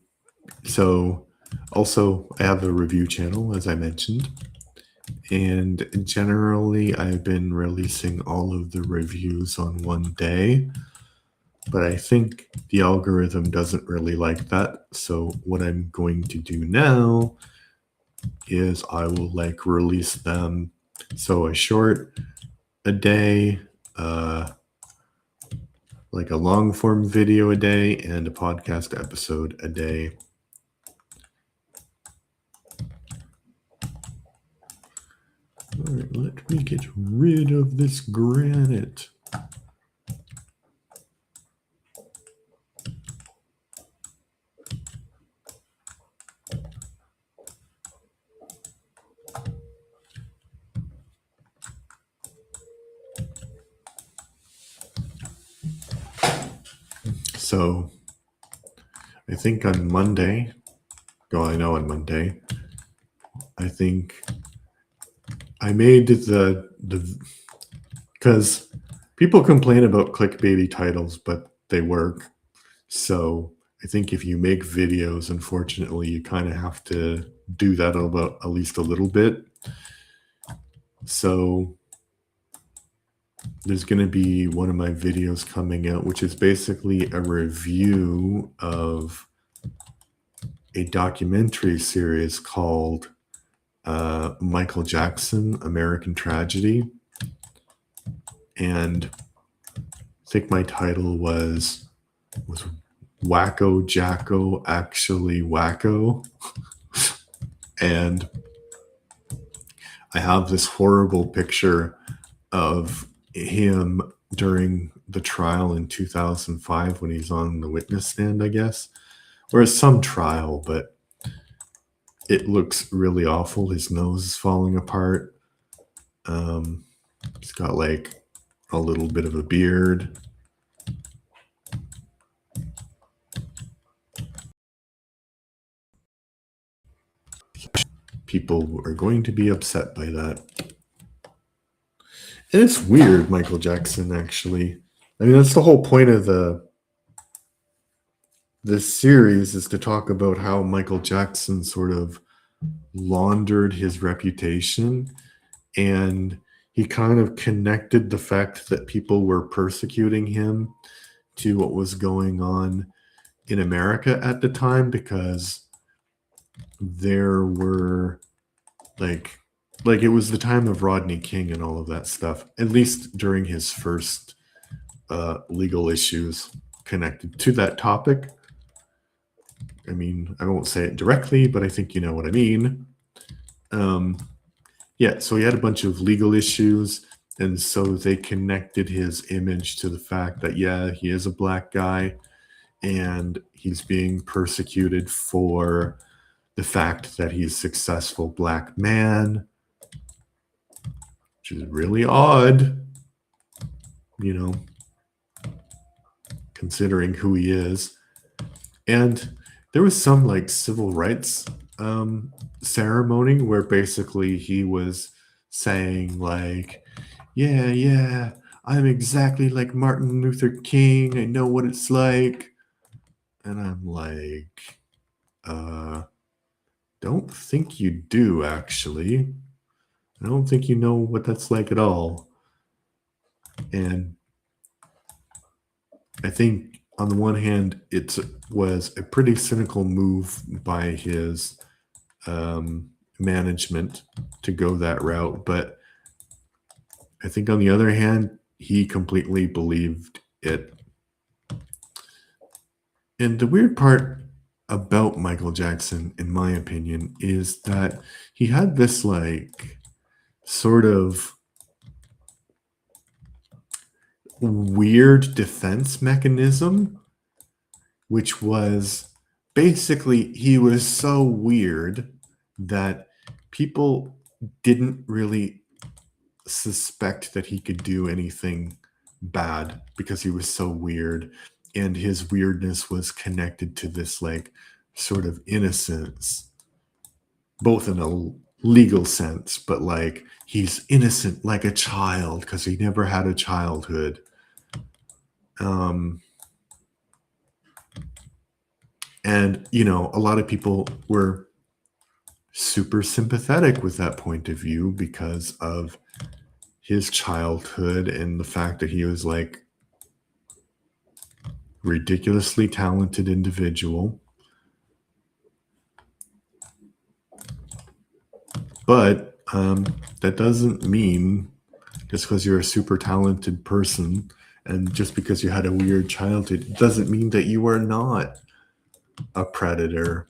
So, also, I have a review channel, as I mentioned, and generally, I've been releasing all of the reviews on one day. But I think the algorithm doesn't really like that. So, what I'm going to do now is I will like release them. So, a short a day, like a long form video a day, and a podcast episode a day. All right, let me get rid of this granite. So I think on Monday, I know on Monday, I think I made the because people complain about clickbaity titles, but they work. So I think if you make videos, unfortunately, you kind of have to do that about at least a little bit. So there's going to be one of my videos coming out, which is basically a review of a documentary series called Michael Jackson, American Tragedy. And I think my title was Wacko Jacko Actually Wacko. And I have this horrible picture of him during the trial in 2005 when he's on the witness stand, I guess. Or it's some trial, but it looks really awful. His nose is falling apart. He's got like a little bit of a beard. People are going to be upset by that. And it's weird, Michael Jackson, actually. I mean, that's the whole point of this series is to talk about how Michael Jackson sort of laundered his reputation, and he kind of connected the fact that people were persecuting him to what was going on in America at the time, because there were like it was the time of Rodney King and all of that stuff, at least during his first legal issues. connected to that topic. I mean, I won't say it directly, but I think you know what I mean. Yeah, so he had a bunch of legal issues, and so they connected his image to the fact that, yeah, he is a black guy and he's being persecuted for the fact that he's a successful black man, which is really odd, you know, considering who he is. And there was some like civil rights ceremony where basically he was saying like, yeah, I'm exactly like Martin Luther King. I know what it's like. And I'm like, don't think you do, actually. I don't think you know what that's like at all. And I think on the one hand, it was a pretty cynical move by his management to go that route. But I think on the other hand, he completely believed it. And the weird part about Michael Jackson, in my opinion, is that he had this like sort of weird defense mechanism, which was basically he was so weird that people didn't really suspect that he could do anything bad because he was so weird, and his weirdness was connected to this like sort of innocence, both in a legal sense, but like he's innocent like a child because he never had a childhood. And you know, a lot of people were super sympathetic with that point of view because of his childhood and the fact that he was like ridiculously talented individual. But that doesn't mean just because you're a super talented person and just because you had a weird childhood, it doesn't mean that you are not a predator.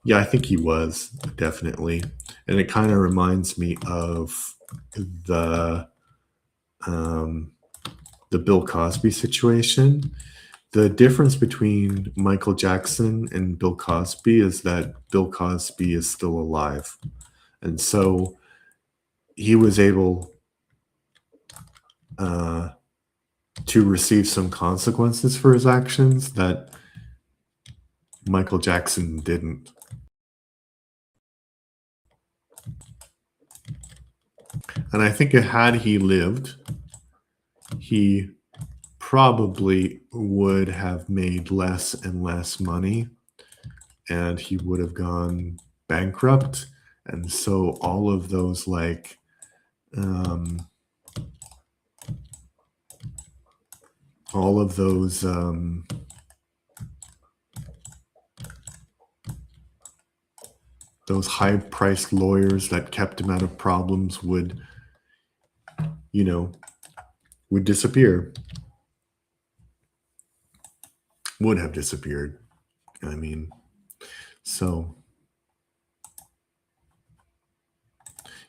Yeah, I think he was definitely, and it kind of reminds me of the Bill Cosby situation. The difference between Michael Jackson and Bill Cosby is that Bill Cosby is still alive, and so he was able to receive some consequences for his actions that Michael Jackson didn't. And I think had he lived, he probably would have made less and less money and he would have gone bankrupt. And so all of those like all of those high-priced lawyers that kept him out of problems would, you know, would disappear. Would have disappeared. I mean, so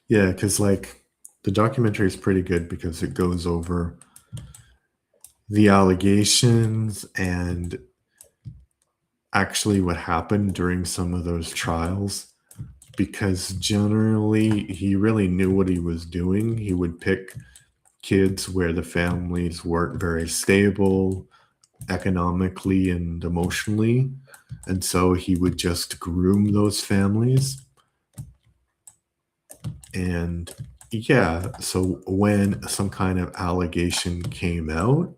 yeah, because like the documentary is pretty good because it goes over the allegations and actually what happened during some of those trials. Because generally, he really knew what he was doing. He would pick kids where the families weren't very stable economically and emotionally. And so he would just groom those families. And yeah, so when some kind of allegation came out,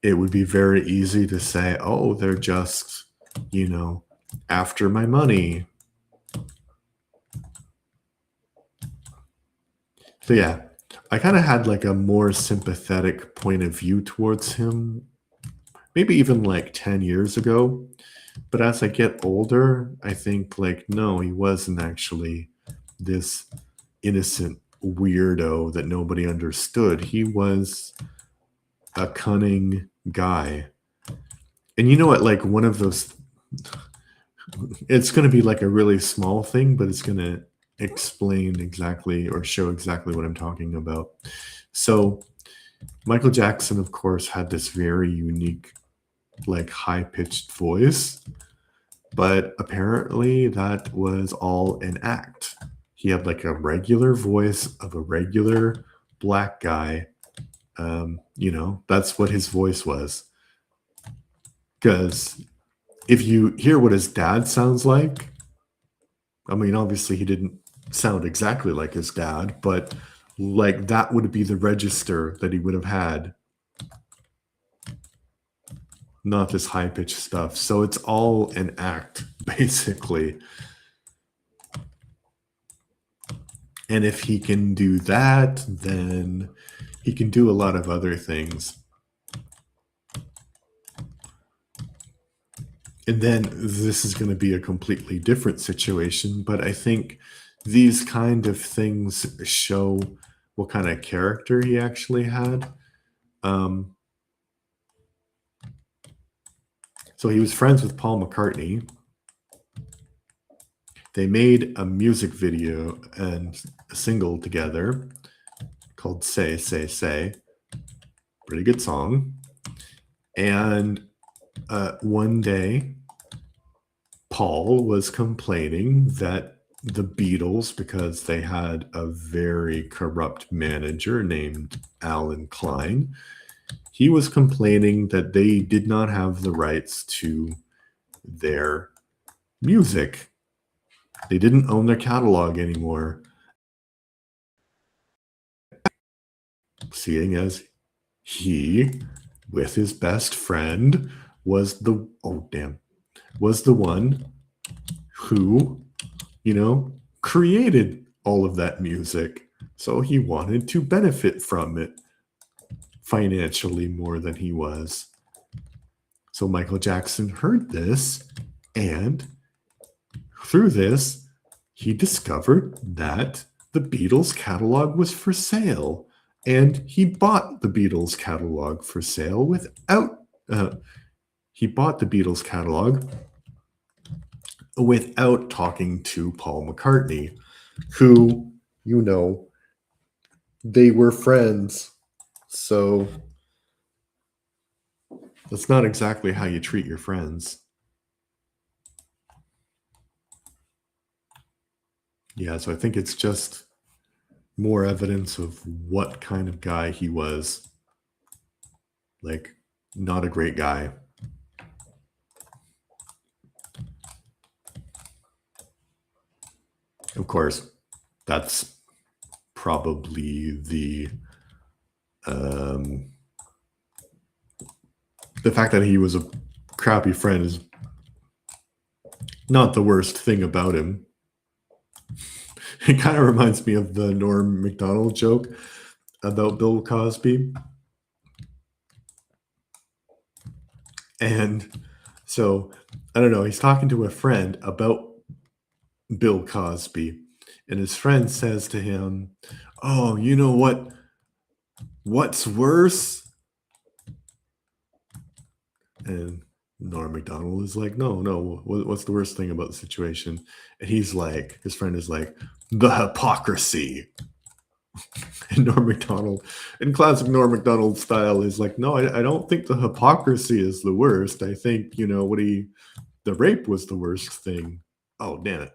it would be very easy to say, oh, they're just, you know, after my money. So yeah, I kind of had like a more sympathetic point of view towards him, maybe even like 10 years ago. But as I get older, I think like, no, he wasn't actually this innocent weirdo that nobody understood. He was a cunning guy. And you know what? Like one of those, it's going to be like a really small thing, but it's going to explain exactly or show exactly what I'm talking about. So, Michael Jackson, of course, had this very unique, like high pitched voice, but apparently that was all an act. He had like a regular voice of a regular black guy. That's what his voice was. Because if you hear what his dad sounds like, I mean, obviously he didn't sound exactly like his dad, but like that would be the register that he would have had, not this high pitched stuff. So it's all an act, basically. And if he can do that, then he can do a lot of other things. And then this is going to be a completely different situation, but I think these kind of things show what kind of character he actually had. Um, so he was friends with Paul McCartney. They made a music video and a single together called Say, Say, Say. Pretty good song. And one day, Paul was complaining that the Beatles, because they had a very corrupt manager named Alan Klein, he was complaining that they did not have the rights to their music. They didn't own their catalog anymore. Seeing as he, with his best friend, was the one who, created all of that music. So he wanted to benefit from it financially more than he was. So Michael Jackson heard this, and through this, he discovered that the Beatles catalog was for sale. And he bought the Beatles catalog for sale he bought the Beatles catalog without talking to Paul McCartney, who, they were friends. So that's not exactly how you treat your friends. Yeah, so I think it's just more evidence of what kind of guy he was. Like, not a great guy. Of course, that's probably the fact that he was a crappy friend is not the worst thing about him. It kind of reminds me of the Norm Macdonald joke about Bill Cosby. And so, I don't know, he's talking to a friend about Bill Cosby. And his friend says to him, "Oh, you know what? What's worse?" And Norm Macdonald is like, "No, no, what's the worst thing about the situation?" And he's like, his friend is like, "The hypocrisy." And Norm Macdonald, in classic Norm Macdonald style, is like, "No, I don't think the hypocrisy is the worst. I think, the rape was the worst thing." Oh, damn it.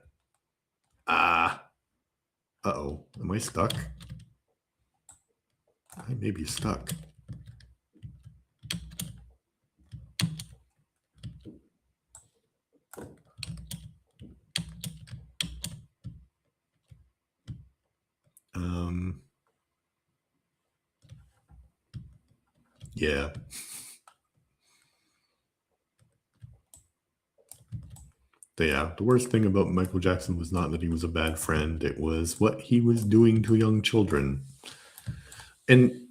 Uh-oh. Am I stuck? I may be stuck. Yeah. Yeah, the worst thing about Michael Jackson was not that he was a bad friend, it was what he was doing to young children. And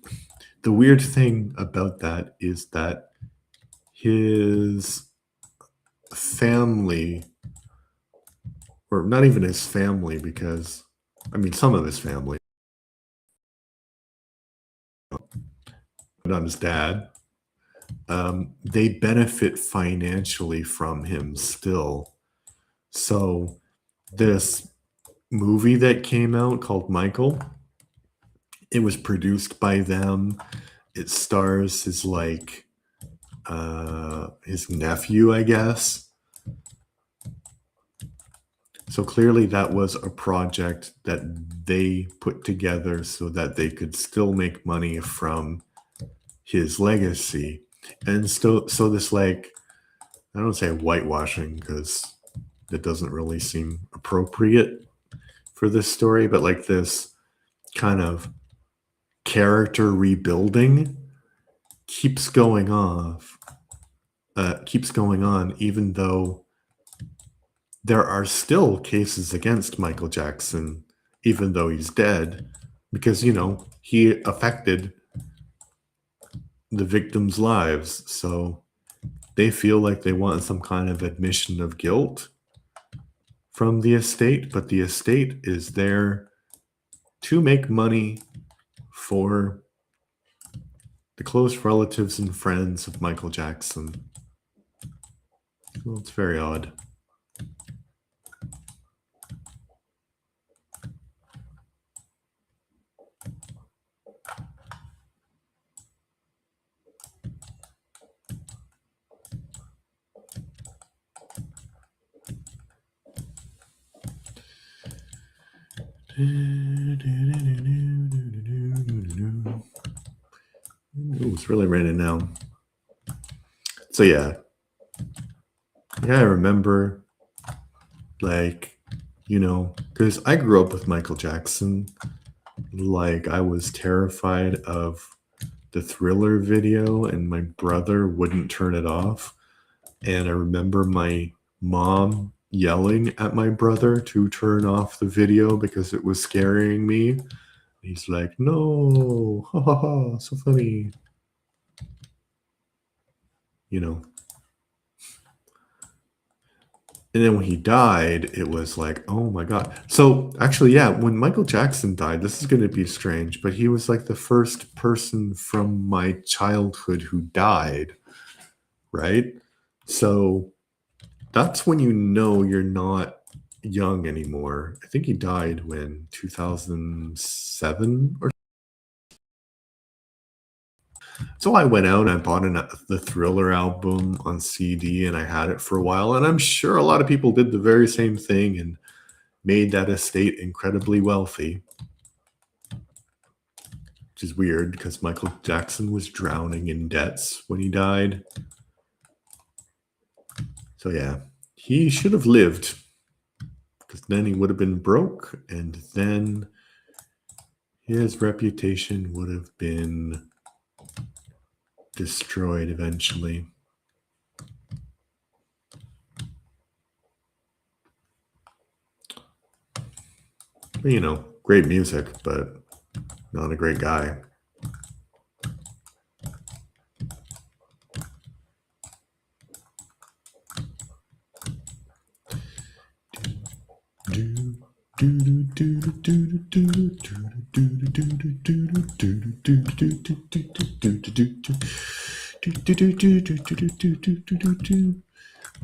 the weird thing about that is that his family, or not even his family, because, I mean, some of his family, not his dad, they benefit financially from him still. So this movie that came out called Michael, it was produced by them. It stars his nephew, I guess. So clearly that was a project that they put together so that they could still make money from his legacy. And so this, like, I don't say whitewashing because that doesn't really seem appropriate for this story, but like this kind of character rebuilding keeps going on, even though there are still cases against Michael Jackson, even though he's dead, because, he affected the victims' lives. So they feel like they want some kind of admission of guilt from the estate, but the estate is there to make money for the close relatives and friends of Michael Jackson. Well, it's very odd. Ooh, it's really raining now. So yeah, I remember, because I grew up with Michael Jackson. Like, I was terrified of the Thriller video, and my brother wouldn't turn it off. And I remember my mom yelling at my brother to turn off the video because it was scaring me. He's like, no, ha ha ha, so funny. And then when he died, it was like, oh my God. So actually, yeah, when Michael Jackson died, this is going to be strange, but he was like the first person from my childhood who died, right? So that's when you know you're not young anymore. I think he died when 2007 or so. I went out and I bought the Thriller album on CD, and I had it for a while, and I'm sure a lot of people did the very same thing and made that estate incredibly wealthy, which is weird because Michael Jackson was drowning in debts when he died. So yeah, he should have lived, because then he would have been broke, and then his reputation would have been destroyed eventually. But, great music, but not a great guy.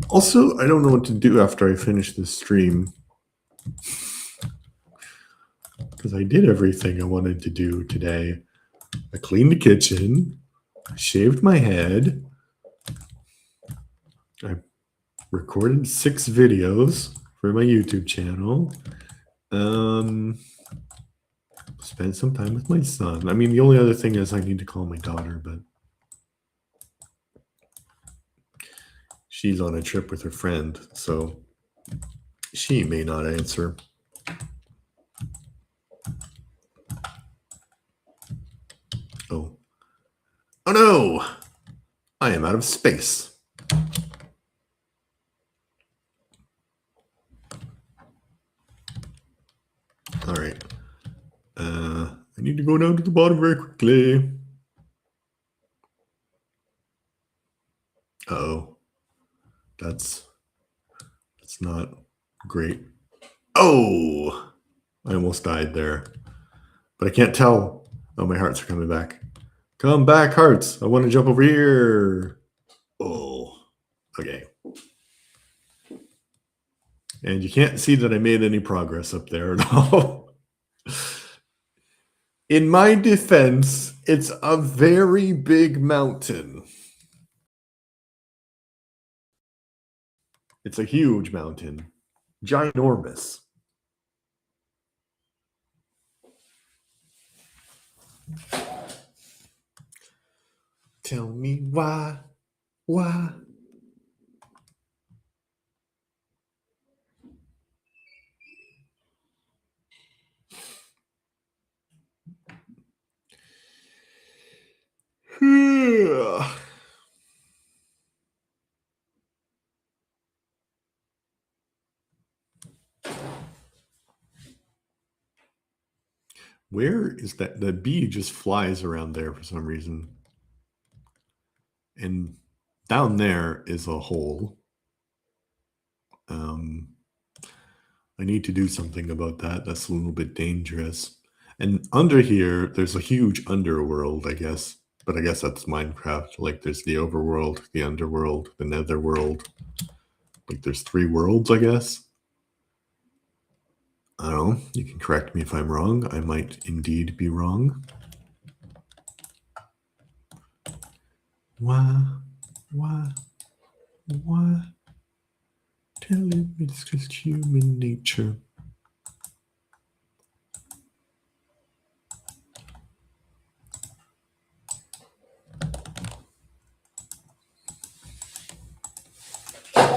Also, I don't know what to do after I finish this stream, because I did everything I wanted to do today. I cleaned the kitchen, I shaved my head, I recorded 6 videos for my YouTube channel, spent some time with my son. I mean, the only other thing is I need to call my daughter, but she's on a trip with her friend, so she may not answer. Oh no! I am out of space. All right. I need to go down to the bottom very quickly. Uh-oh. That's not great. Oh! I almost died there. But I can't tell. Oh, my hearts are coming back. Come back, hearts. I want to jump over here. Oh, okay. And you can't see that I made any progress up there at all. In my defense, it's a very big mountain. It's a huge mountain. Ginormous. Tell me why? Where is that? The bee just flies around there for some reason. And down there is a hole. I need to do something about that. That's a little bit dangerous. And under here, there's a huge underworld, I guess. But I guess that's Minecraft. Like there's the overworld, the underworld, the netherworld. Like there's 3 worlds, I guess. I don't know. You can correct me if I'm wrong. I might indeed be wrong. Why? Tell me it's just human nature. I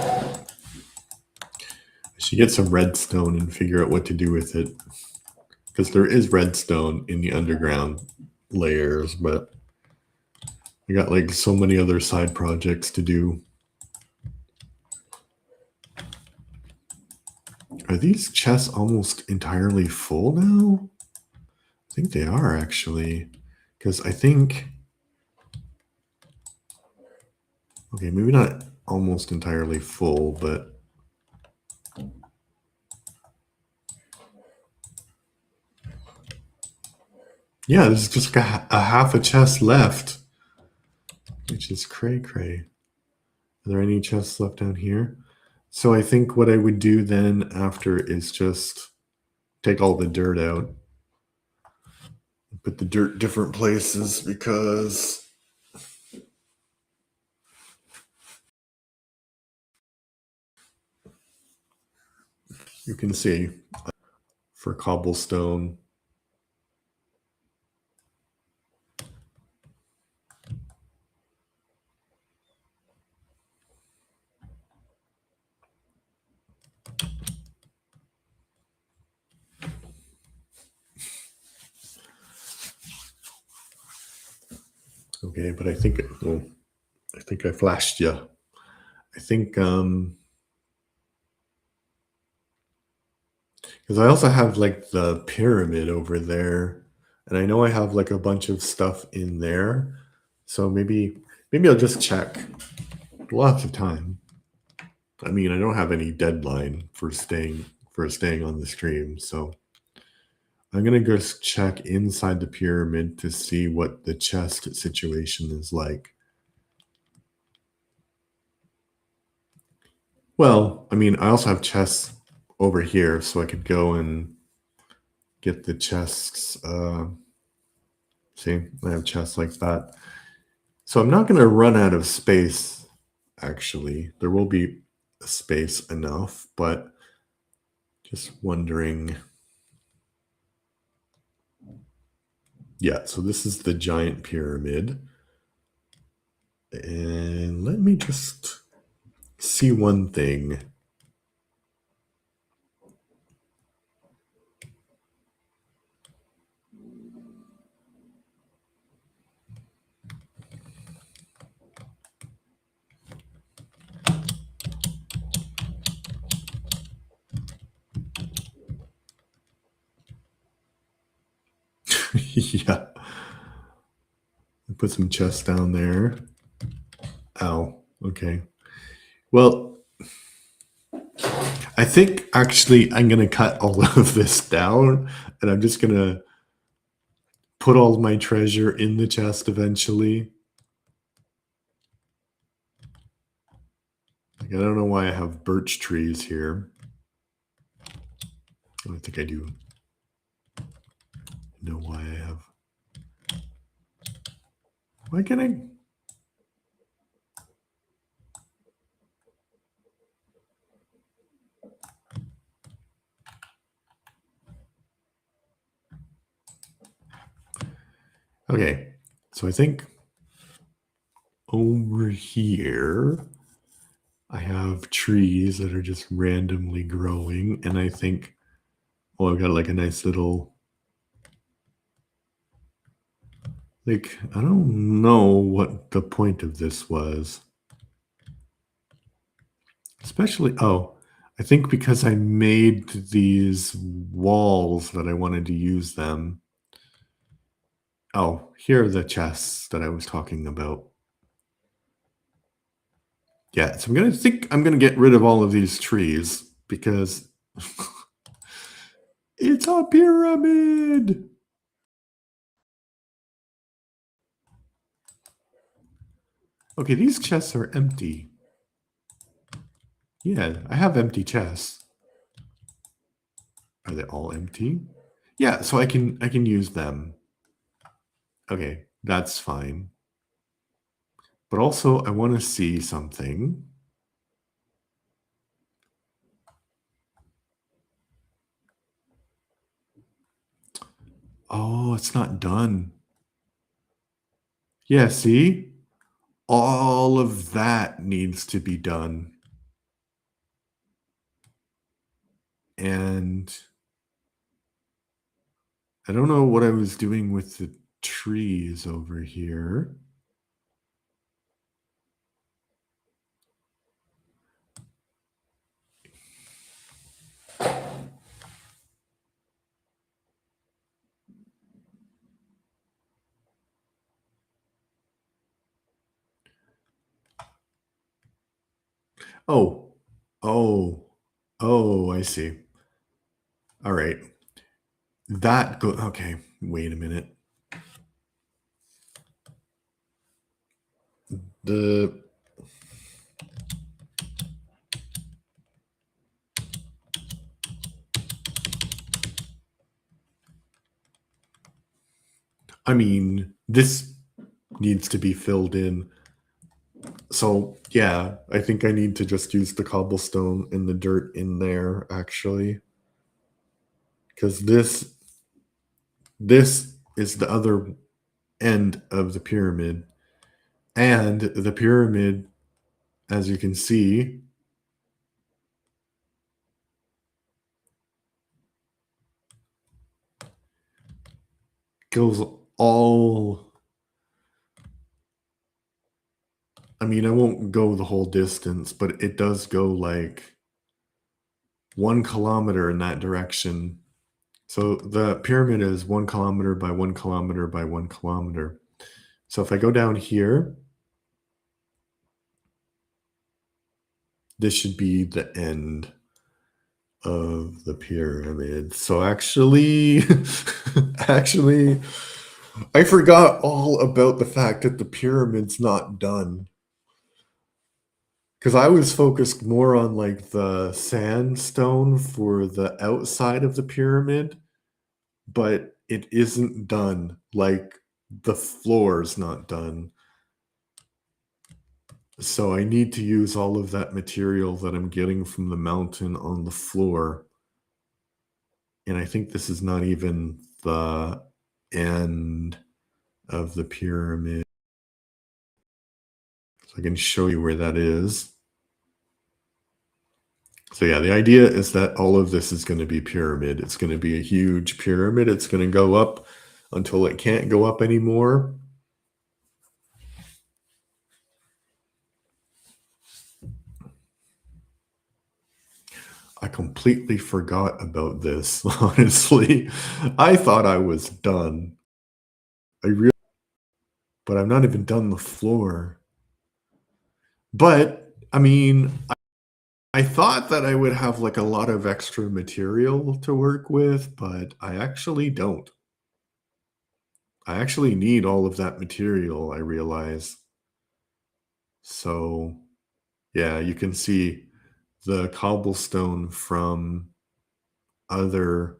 should get some redstone and figure out what to do with it. Because there is redstone in the underground layers, but I got like so many other side projects to do. Are these chests almost entirely full now? I think they are actually. Because I think... Okay, maybe not almost entirely full, but... Yeah, there's just a half a chest left. Which is cray-cray. Are there any chests left down here? So I think what I would do then after is just take all the dirt out. Put the dirt different places because you can see for cobblestone. Okay, but I think I flashed you. I think because I also have like the pyramid over there, and I know I have like a bunch of stuff in there. So maybe I'll just check. Lots of time. I mean, I don't have any deadline for staying on the stream, so I'm gonna just check inside the pyramid to see what the chest situation is like. Well, I mean, I also have chests over here, so I could go and get the chests. See, I have chests like that. So I'm not going to run out of space, actually. There will be space enough, but just wondering. Yeah, so this is the giant pyramid. And let me just see one thing. Yeah. Put some chests down there. Ow. Okay. Well, I think actually I'm going to cut all of this down and I'm just going to put all my treasure in the chest eventually. Like, I don't know why I have birch trees here. I don't think I do know why I have. Why can't I? Okay, so I think over here I have trees that are just randomly growing, and I think, oh, I've got like a nice little, like, I don't know what the point of this was. Especially, oh, I think because I made these walls that I wanted to use them. Oh, here are the chests that I was talking about. Yeah, so I'm gonna get rid of all of these trees because it's a pyramid. Okay, these chests are empty. Yeah, I have empty chests. Are they all empty? Yeah, so I can use them. Okay, that's fine. But also I want to see something. Oh, it's not done. Yeah, see? All of that needs to be done. And I don't know what I was doing with the trees over here. Oh, oh, oh, I see. All right. Okay, wait a minute. The I mean, this needs to be filled in. So, yeah, I think I need to just use the cobblestone and the dirt in there, actually. Because this is the other end of the pyramid. And the pyramid, as you can see, goes all. I mean, I won't go the whole distance, but it does go like 1 kilometer in that direction. So the pyramid is 1 kilometer by 1 kilometer by 1 kilometer. So if I go down here, this should be the end of the pyramid. So actually, actually, I forgot all about the fact that the pyramid's not done. Because I was focused more on like the sandstone for the outside of the pyramid, but it isn't done. Like the floor's not done. So I need to use all of that material that I'm getting from the mountain on the floor. And I think this is not even the end of the pyramid. So I can show you where that is. So yeah, the idea is that all of this is going to be pyramid. It's going to be a huge pyramid. It's going to go up until it can't go up anymore. I completely forgot about this, honestly. I thought I was done. But I'm not even done the floor. But I mean, I thought that I would have like a lot of extra material to work with, but I actually don't. I actually need all of that material, I realize. So, yeah, you can see the cobblestone from other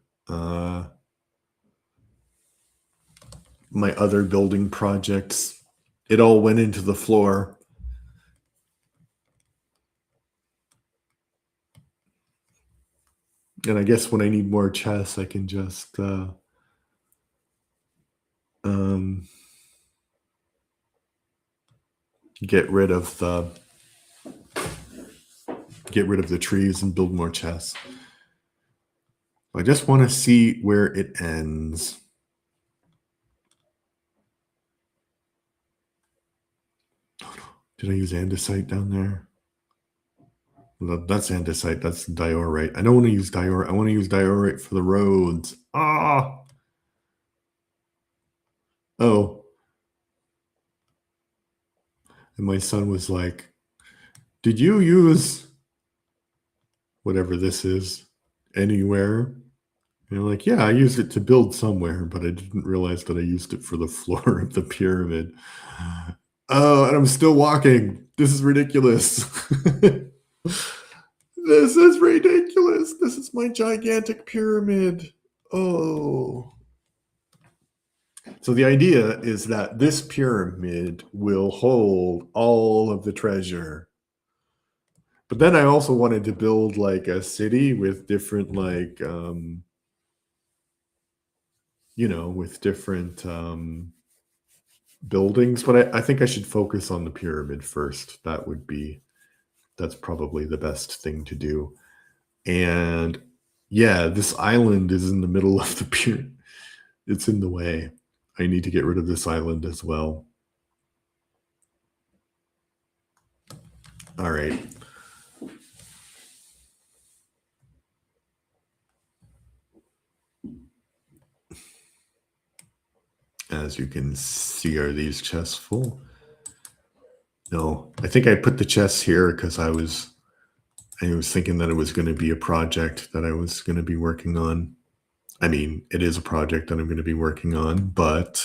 my other building projects. It all went into the floor. And I guess when I need more chests, I can just um, get rid of the trees and build more chests. I just want to see where it ends. Did I use andesite down there? That's andesite. That's diorite. I don't want to use diorite. I want to use diorite for the roads. Ah! Oh. And my son was like, did you use whatever this is anywhere? And I'm like, yeah, I used it to build somewhere, but I didn't realize that I used it for the floor of the pyramid. Oh, and I'm still walking. This is ridiculous. This is ridiculous. This is my gigantic pyramid. Oh. So the idea is that this pyramid will hold all of the treasure. But then I also wanted to build like a city with different with different buildings. But I think I should focus on the pyramid first. That's probably the best thing to do. And yeah, this island is in the middle of the pyramid. It's in the way. I need to get rid of this island as well. All right. As you can see, are these chests full? No, I think I put the chests here because I was thinking that it was going to be a project that I was going to be working on. I mean, it is a project that I'm going to be working on, but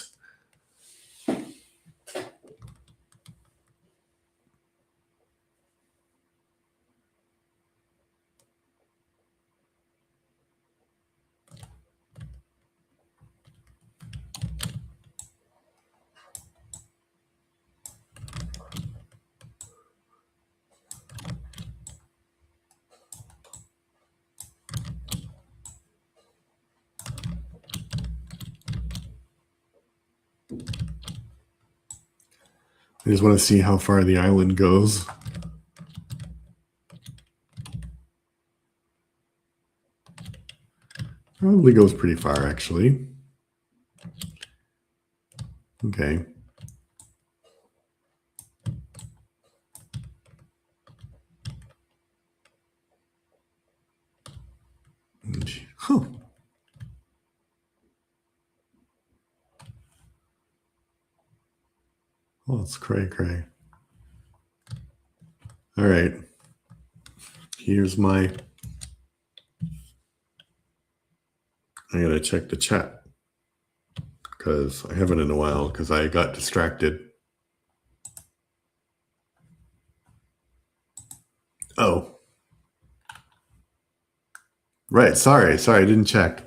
I just want to see how far the island goes. Probably goes pretty far, actually. Okay. Huh. Oh, it's cray cray. All right. Here's my. I gotta check the chat because I haven't in a while because I got distracted. Oh, right. Sorry, I didn't check.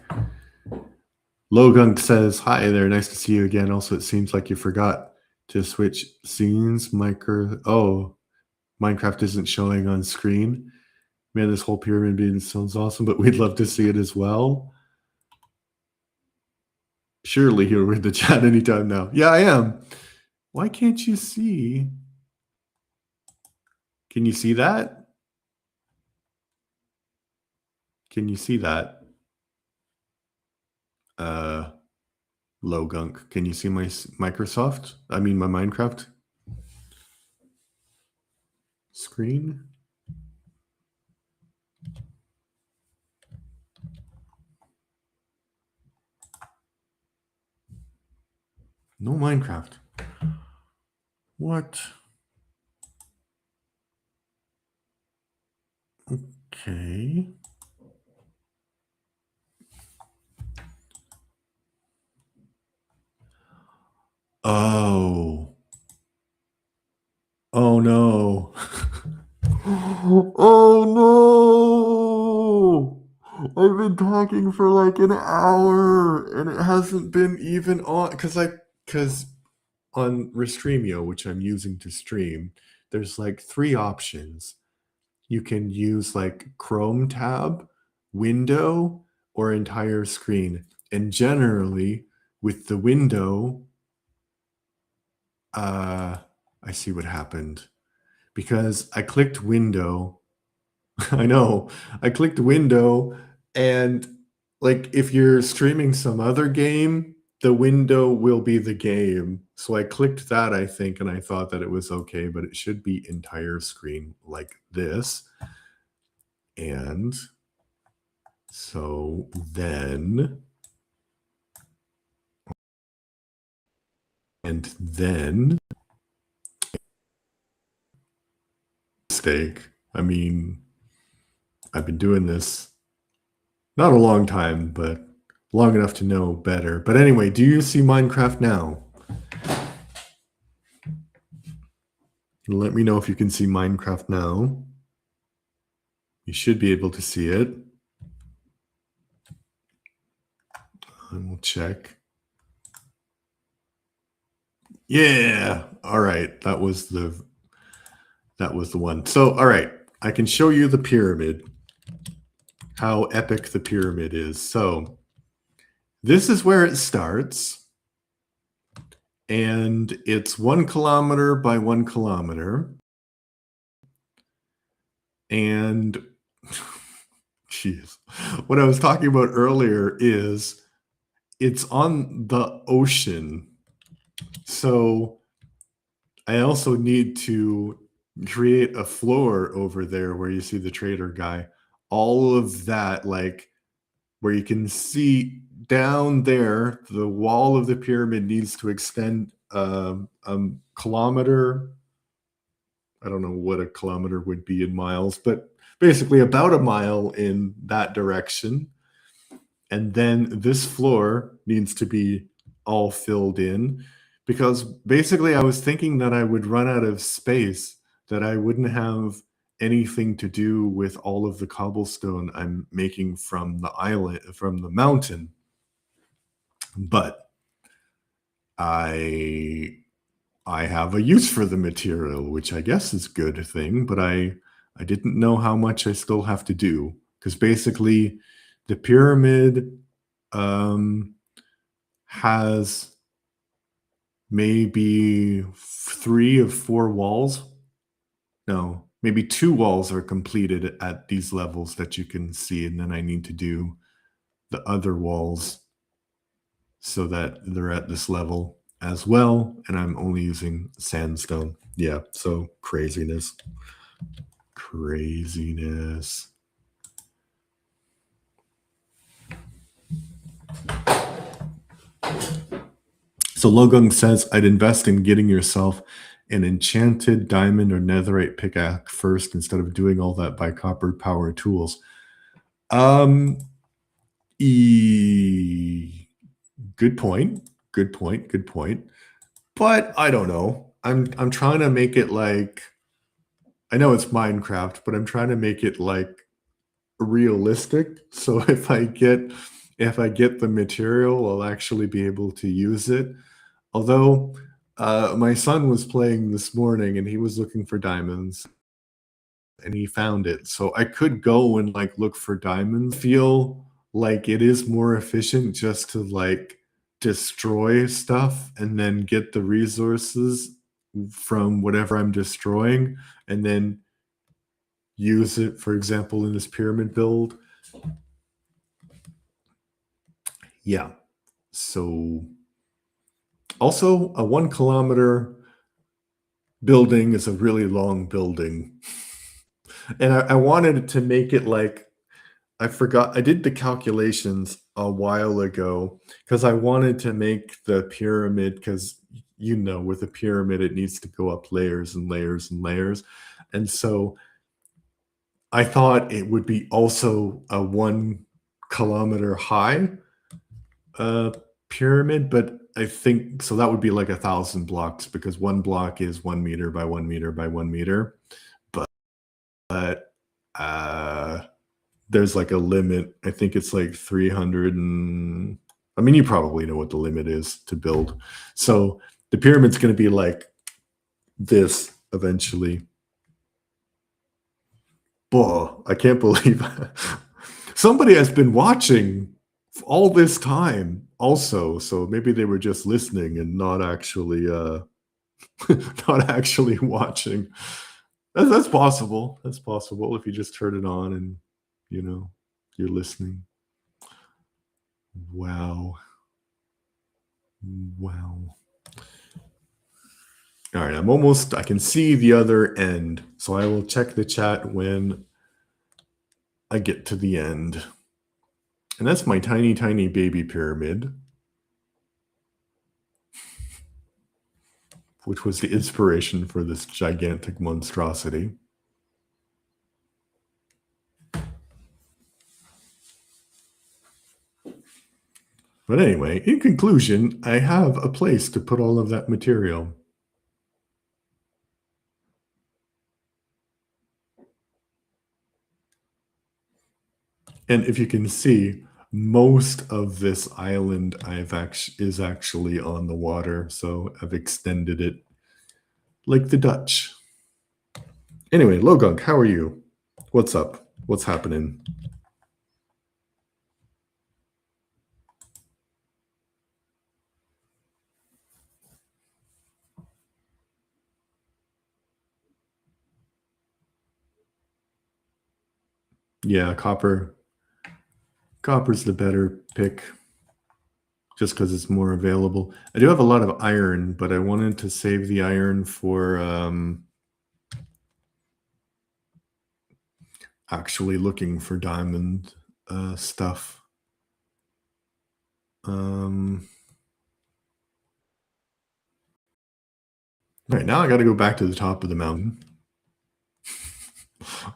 Logunk says, "Hi there, nice to see you again." Also, it seems like you forgot to switch scenes. Minecraft isn't showing on screen. Man, this whole pyramid being sounds awesome, but we'd love to see it as well. Surely he'll read the chat anytime now. Yeah, I am. Why can't you see? Can you see that? Can you see that? Logunk. Can you see my Microsoft? I mean, my Minecraft screen? No Minecraft. What? Okay. Oh. Oh no. Oh no. I've been talking for like an hour and it hasn't been even on because on Restreamio, which I'm using to stream, there's like three options. You can use like Chrome tab, window, or entire screen. And generally, with the window, uh, I see what happened because I clicked window. I know. I clicked window, and like if you're streaming some other game, the window will be the game. So I clicked that, I think, and I thought that it was okay, but it should be entire screen like this. And so then mistake. I mean, I've been doing this not a long time, but long enough to know better. But anyway, do you see Minecraft now? Let me know if you can see Minecraft now. You should be able to see it. And we'll check. Yeah. All right. That was the one. So, all right. I can show you the pyramid. How epic the pyramid is. So, this is where it starts. And it's 1 kilometer by 1 kilometer. And jeez, what I was talking about earlier is it's on the ocean. So I also need to create a floor over there where you see the trader guy. All of that, like where you can see down there, the wall of the pyramid needs to extend a kilometer. I don't know what a kilometer would be in miles, but basically about a mile in that direction. And then this floor needs to be all filled in because basically I was thinking that I would run out of space, that I wouldn't have anything to do with all of the cobblestone I'm making from the island, from the mountain. But I I have a use for the material, which I guess is a good thing, but I didn't know how much I still have to do because basically the pyramid um, has maybe 3 of 4 walls. No, maybe 2 walls are completed at these levels that you can see, and then I need to do the other walls so that they're at this level as well, and I'm only using sandstone. Yeah, so craziness. Craziness. So Logung says, I'd invest in getting yourself an enchanted diamond or netherite pickaxe first instead of doing all that by copper power tools. Um, good point. Good point. Good point. But I don't know. I'm trying to make it like I know it's Minecraft, but I'm trying to make it like realistic. So if I get the material, I'll actually be able to use it. Although my son was playing this morning and he was looking for diamonds and he found it. So I could go and like look for diamonds. Feel like it is more efficient just to like destroy stuff and then get the resources from whatever I'm destroying and then use it, for example, in this pyramid build. Yeah. So also a 1 kilometer building is a really long building. And I wanted to make it like I forgot I did the calculations a while ago because I wanted to make the pyramid because you know with a pyramid it needs to go up layers and layers and layers. And so I thought it would be also a 1 kilometer high uh, pyramid, but I think so. That would be like 1,000 blocks because one block is 1 meter by 1 meter by 1 meter. But uh, there's like a limit. I think it's like 300 and I mean, you probably know what the limit is to build. So the pyramid's going to be like this eventually. Boah, I can't believe somebody has been watching all this time also. So maybe they were just listening and not actually not actually watching. That's possible. That's possible if you just turn it on and you know you're listening. Wow. Wow. All right, I can see the other end. So I will check the chat when I get to the end. And that's my tiny, tiny baby pyramid, which was the inspiration for this gigantic monstrosity. But anyway, in conclusion, I have a place to put all of that material. And if you can see, most of this island is actually on the water, so I've extended it like the Dutch. Anyway, Logunk, how are you? What's up? What's happening? Yeah, copper's the better pick just because it's more available. I do have a lot of iron, but I wanted to save the iron for actually looking for diamond stuff. Right now I got to go back to the top of the mountain.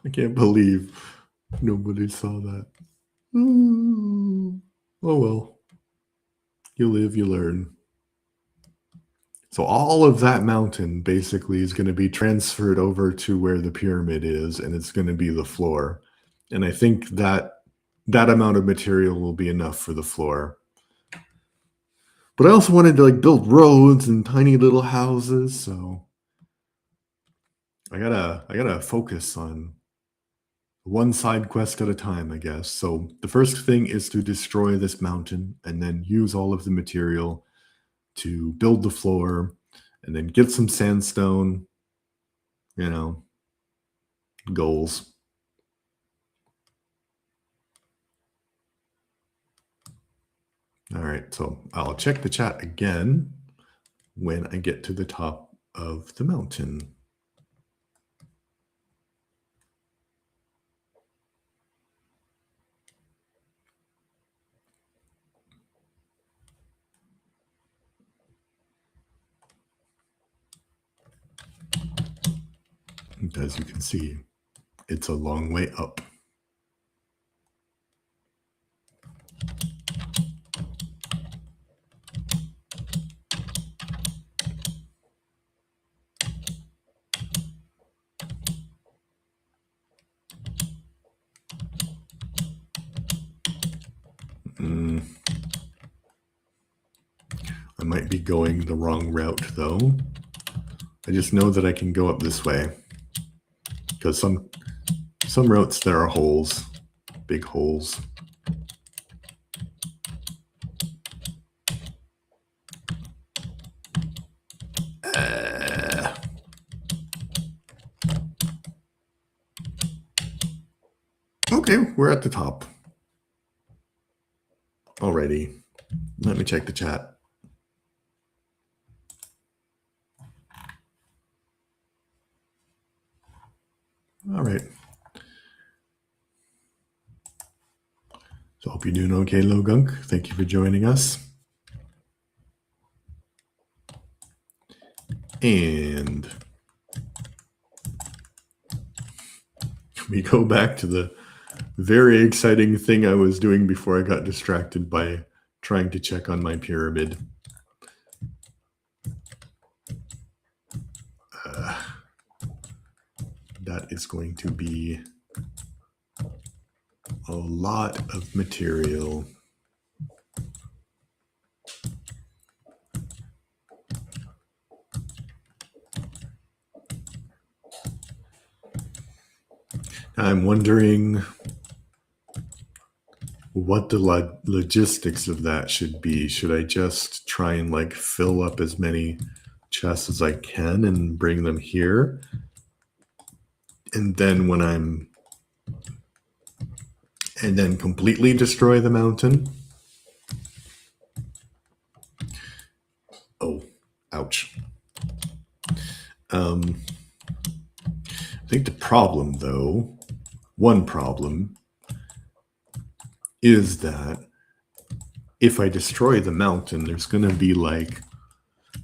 I can't believe nobody saw that. Oh well. You live, you learn. So all of that mountain basically is going to be transferred over to where the pyramid is, and it's going to be the floor. And I think that amount of material will be enough for the floor. But I also wanted to like build roads and tiny little houses, so I gotta focus on one side quest at a time, I guess. So the first thing is to destroy this mountain and then use all of the material to build the floor and then get some sandstone, goals. All right, so I'll check the chat again when I get to the top of the mountain. And as you can see, it's a long way up. I might be going the wrong route though. I just know that I can go up this way because some routes there are holes, big holes. Okay, we're at the top already. Let me check the chat. All right. So hope you're doing okay, Logunk. Thank you for joining us. And we go back to the very exciting thing I was doing before I got distracted by trying to check on my pyramid. that is going to be a lot of material. I'm wondering what the logistics of that should be. Should I just try and like fill up as many chests as I can and bring them here? And then and then completely destroy the mountain? Oh, ouch. I think the problem, though, one problem, is that if I destroy the mountain, there's going to be like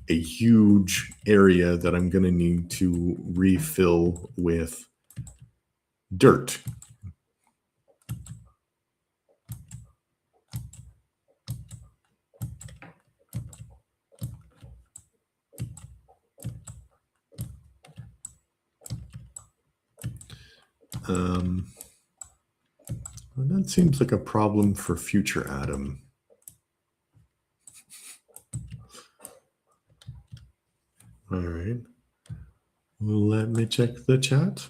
a huge area that I'm going to need to refill with dirt. Well, that seems like a problem for future Adam. All right. Well, let me check the chat.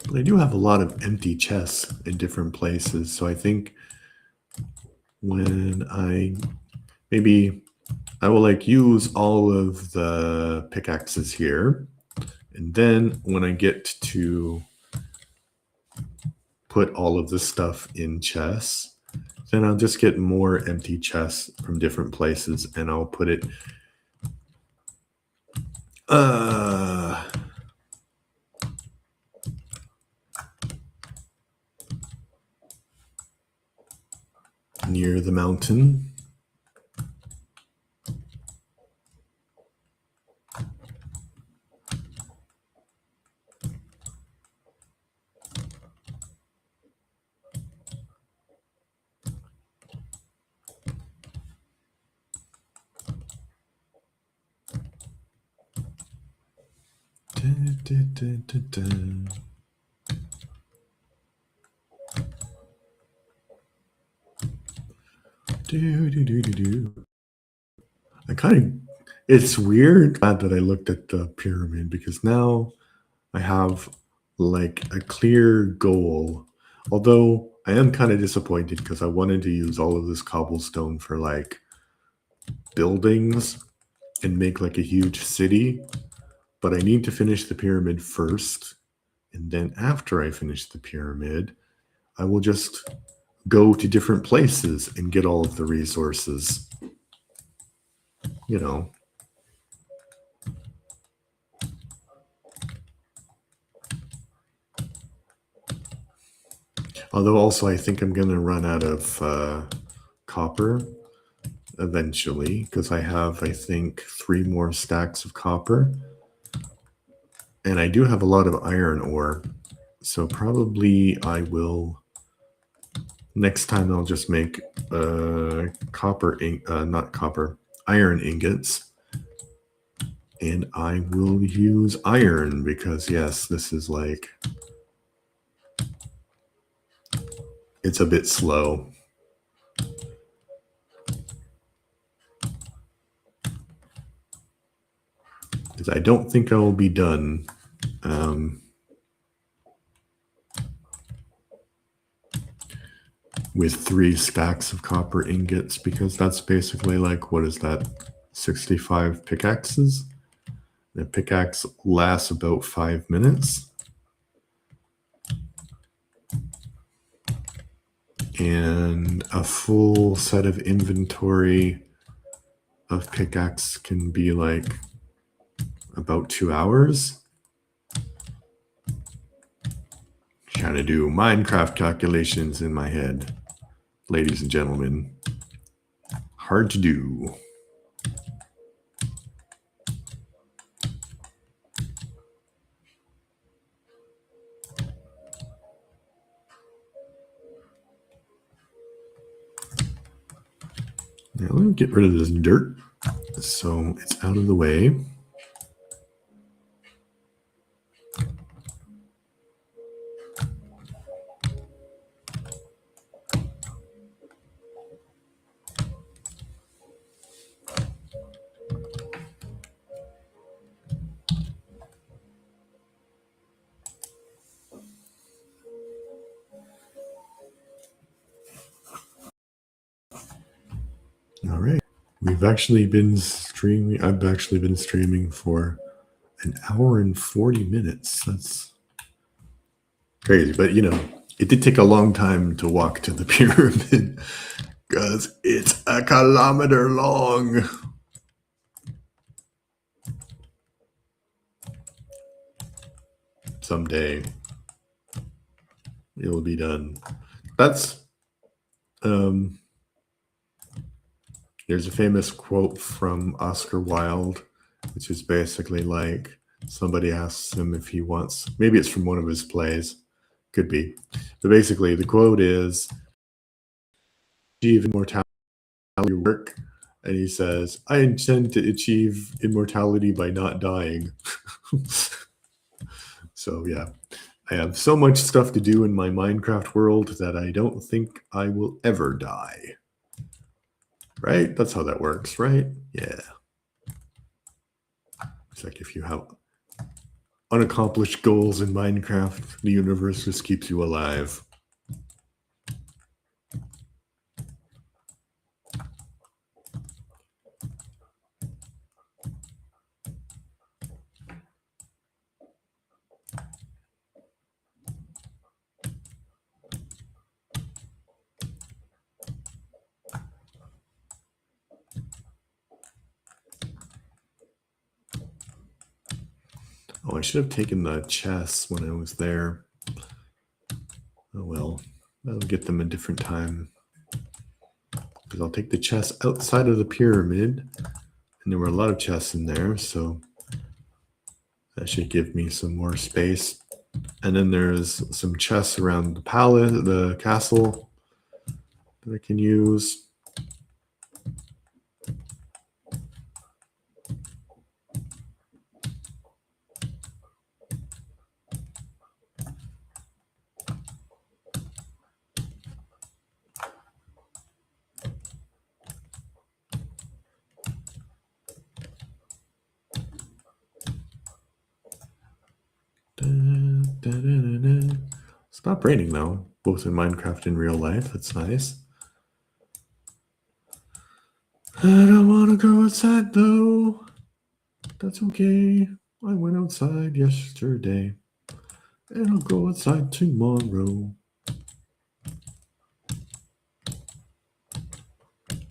But I do have a lot of empty chests in different places. So I think when maybe I will like use all of the pickaxes here. And then when I get to put all of this stuff in chests, then I'll just get more empty chests from different places and I'll put it near the mountain. It's weird that I looked at the pyramid because now I have like a clear goal. Although I am kind of disappointed because I wanted to use all of this cobblestone for like buildings and make like a huge city. But I need to finish the pyramid first. And then after I finish the pyramid, I will just go to different places and get all of the resources. You know. Although also I think I'm going to run out of copper eventually because I have, I think, 3 more stacks of copper. And I do have a lot of iron ore. So probably I will, next time I'll just make iron ingots. And I will use iron because, yes, this is like, it's a bit slow. Because I don't think I will be done with 3 stacks of copper ingots because that's basically like, what is that, 65 pickaxes? The pickaxe lasts about 5 minutes. And a full set of inventory of pickaxe can be like about 2 hours. Trying to do Minecraft calculations in my head, ladies and gentlemen. Hard to do. Now let me get rid of this dirt so it's out of the way. All right. We've actually been streaming. I've actually been streaming for an hour and 40 minutes. That's crazy. But, you know, it did take a long time to walk to the pyramid because it's a kilometer long. Someday it will be done. That's, there's a famous quote from Oscar Wilde, which is basically like somebody asks him if he wants, maybe it's from one of his plays, could be. But basically, the quote is, achieve immortality your work. And he says, I intend to achieve immortality by not dying. So, yeah, I have so much stuff to do in my Minecraft world that I don't think I will ever die. Right? That's how that works, right? Yeah. It's like if you have unaccomplished goals in Minecraft, the universe just keeps you alive. Oh, I should have taken the chests when I was there. Oh well, I'll get them a different time. Because I'll take the chests outside of the pyramid. And there were a lot of chests in there, so that should give me some more space. And then there's some chests around the palace, the castle that I can use. Stop raining though, both in Minecraft and real life. That's nice. I don't want to go outside though. That's okay. I went outside yesterday, and I'll go outside tomorrow.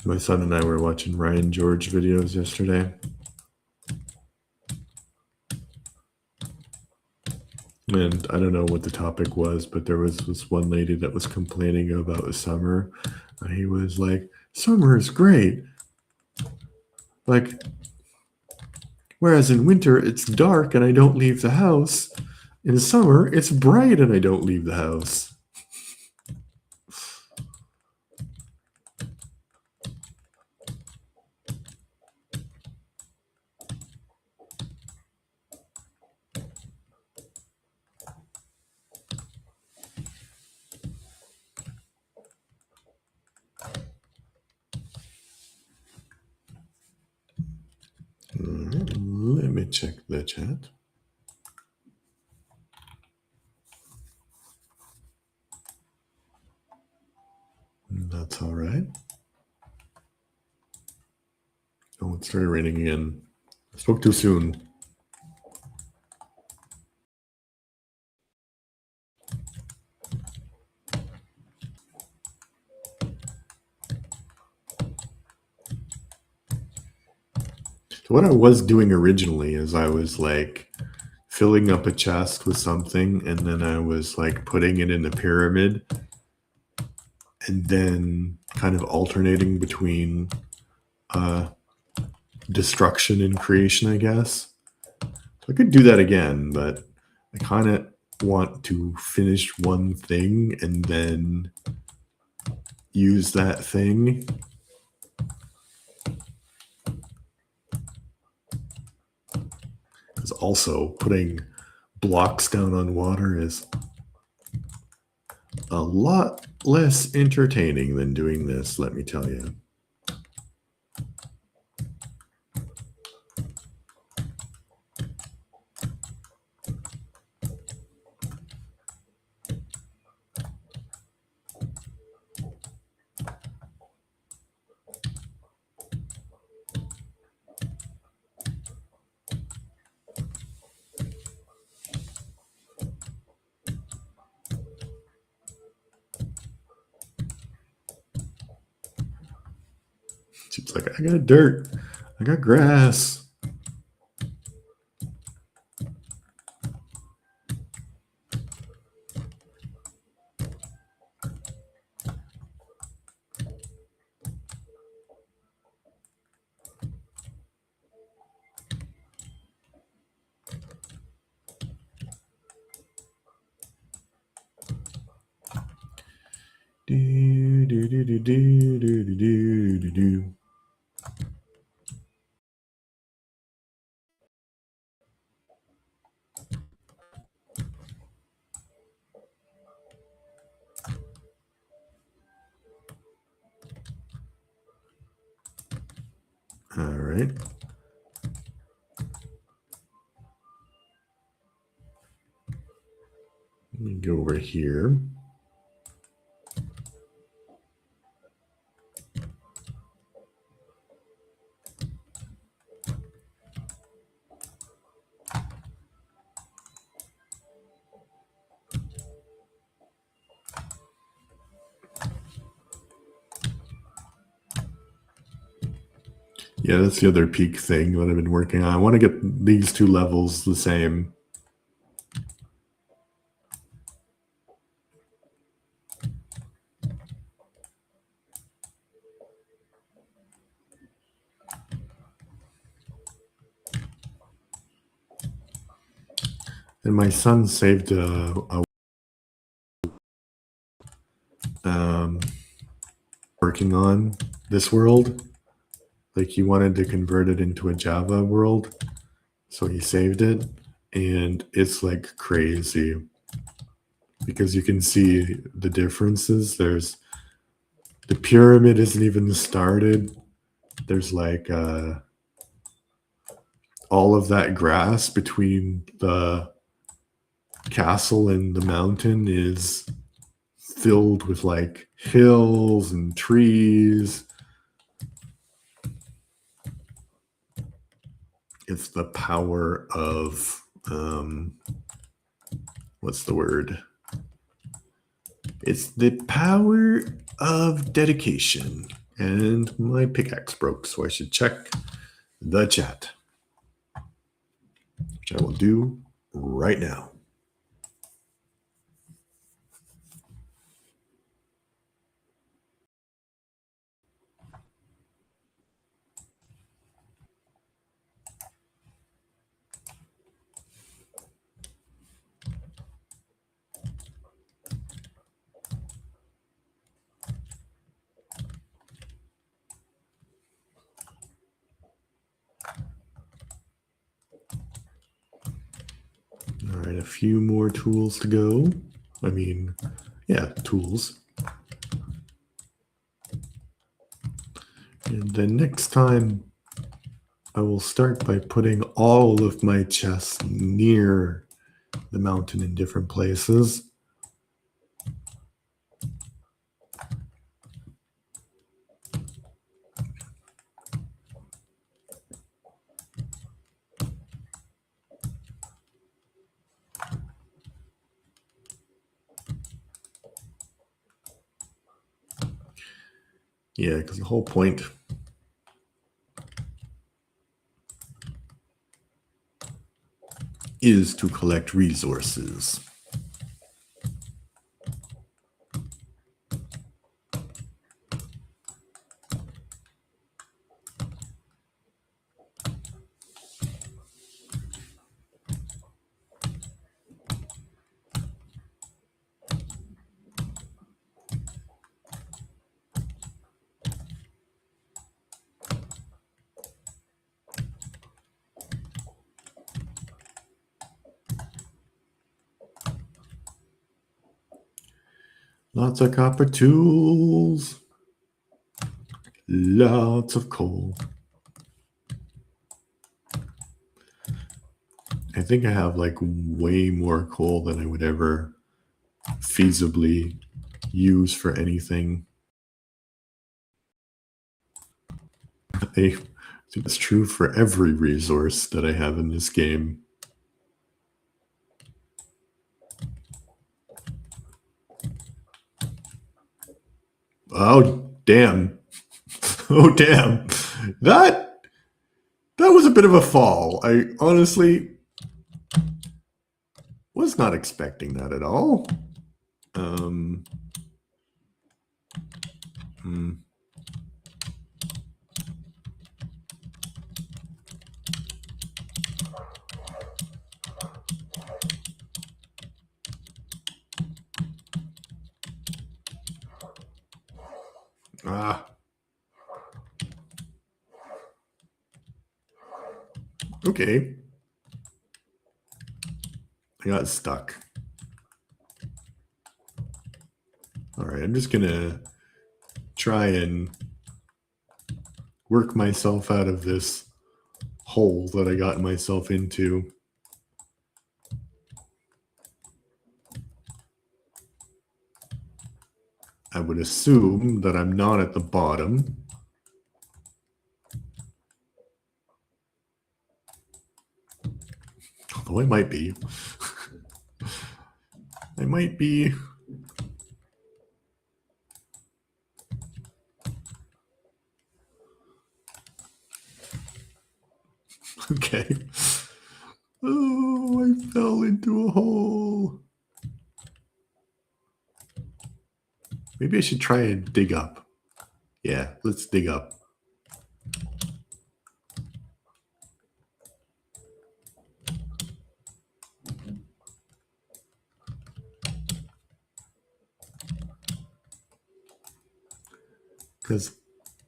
My son and I were watching Ryan George videos yesterday. And I don't know what the topic was, but there was this one lady that was complaining about summer. And he was like, summer is great. Like, whereas in winter, it's dark and I don't leave the house. In summer, it's bright and I don't leave the house. Let me check the chat. That's all right. Oh, it started raining again. I spoke too soon. So what I was doing originally is I was like filling up a chest with something, and then I was like putting it in the pyramid, and then kind of alternating between destruction and creation, I guess. So I could do that again, but I kind of want to finish one thing and then use that thing also putting blocks down on water is a lot less entertaining than doing this, let me tell you. She's like, I got dirt, I got grass. Do, do, do, do, do, do, do, do, do. All right. Let me go over here. Yeah, that's the other peak thing that I've been working on. I want to get these two levels the same. And my son saved working on this world. Like he wanted to convert it into a Java world. So he saved it. And it's like crazy because you can see the differences. There's the pyramid isn't even started. There's like all of that grass between the castle and the mountain is filled with like hills and trees. It's the power of what's the word? It's the power of dedication. And my pickaxe broke, so I should check the chat, which I will do right now. All right, a few more tools to go. I mean, yeah, tools. And then next time, I will start by putting all of my chests near the mountain in different places. Yeah, because the whole point is to collect resources. Lots of copper tools. Lots of coal. I think I have like way more coal than I would ever feasibly use for anything. I think it's true for every resource that I have in this game. Oh, damn. Oh, damn. That was a bit of a fall. I honestly was not expecting that at all. Hmm. Ah. Okay. I got stuck. All right, I'm just gonna try and work myself out of this hole that I got myself into. I would assume that I'm not at the bottom. Although I might be. I might be. Okay. Oh, I fell into a hole. Maybe I should try and dig up. Yeah, let's dig up. Because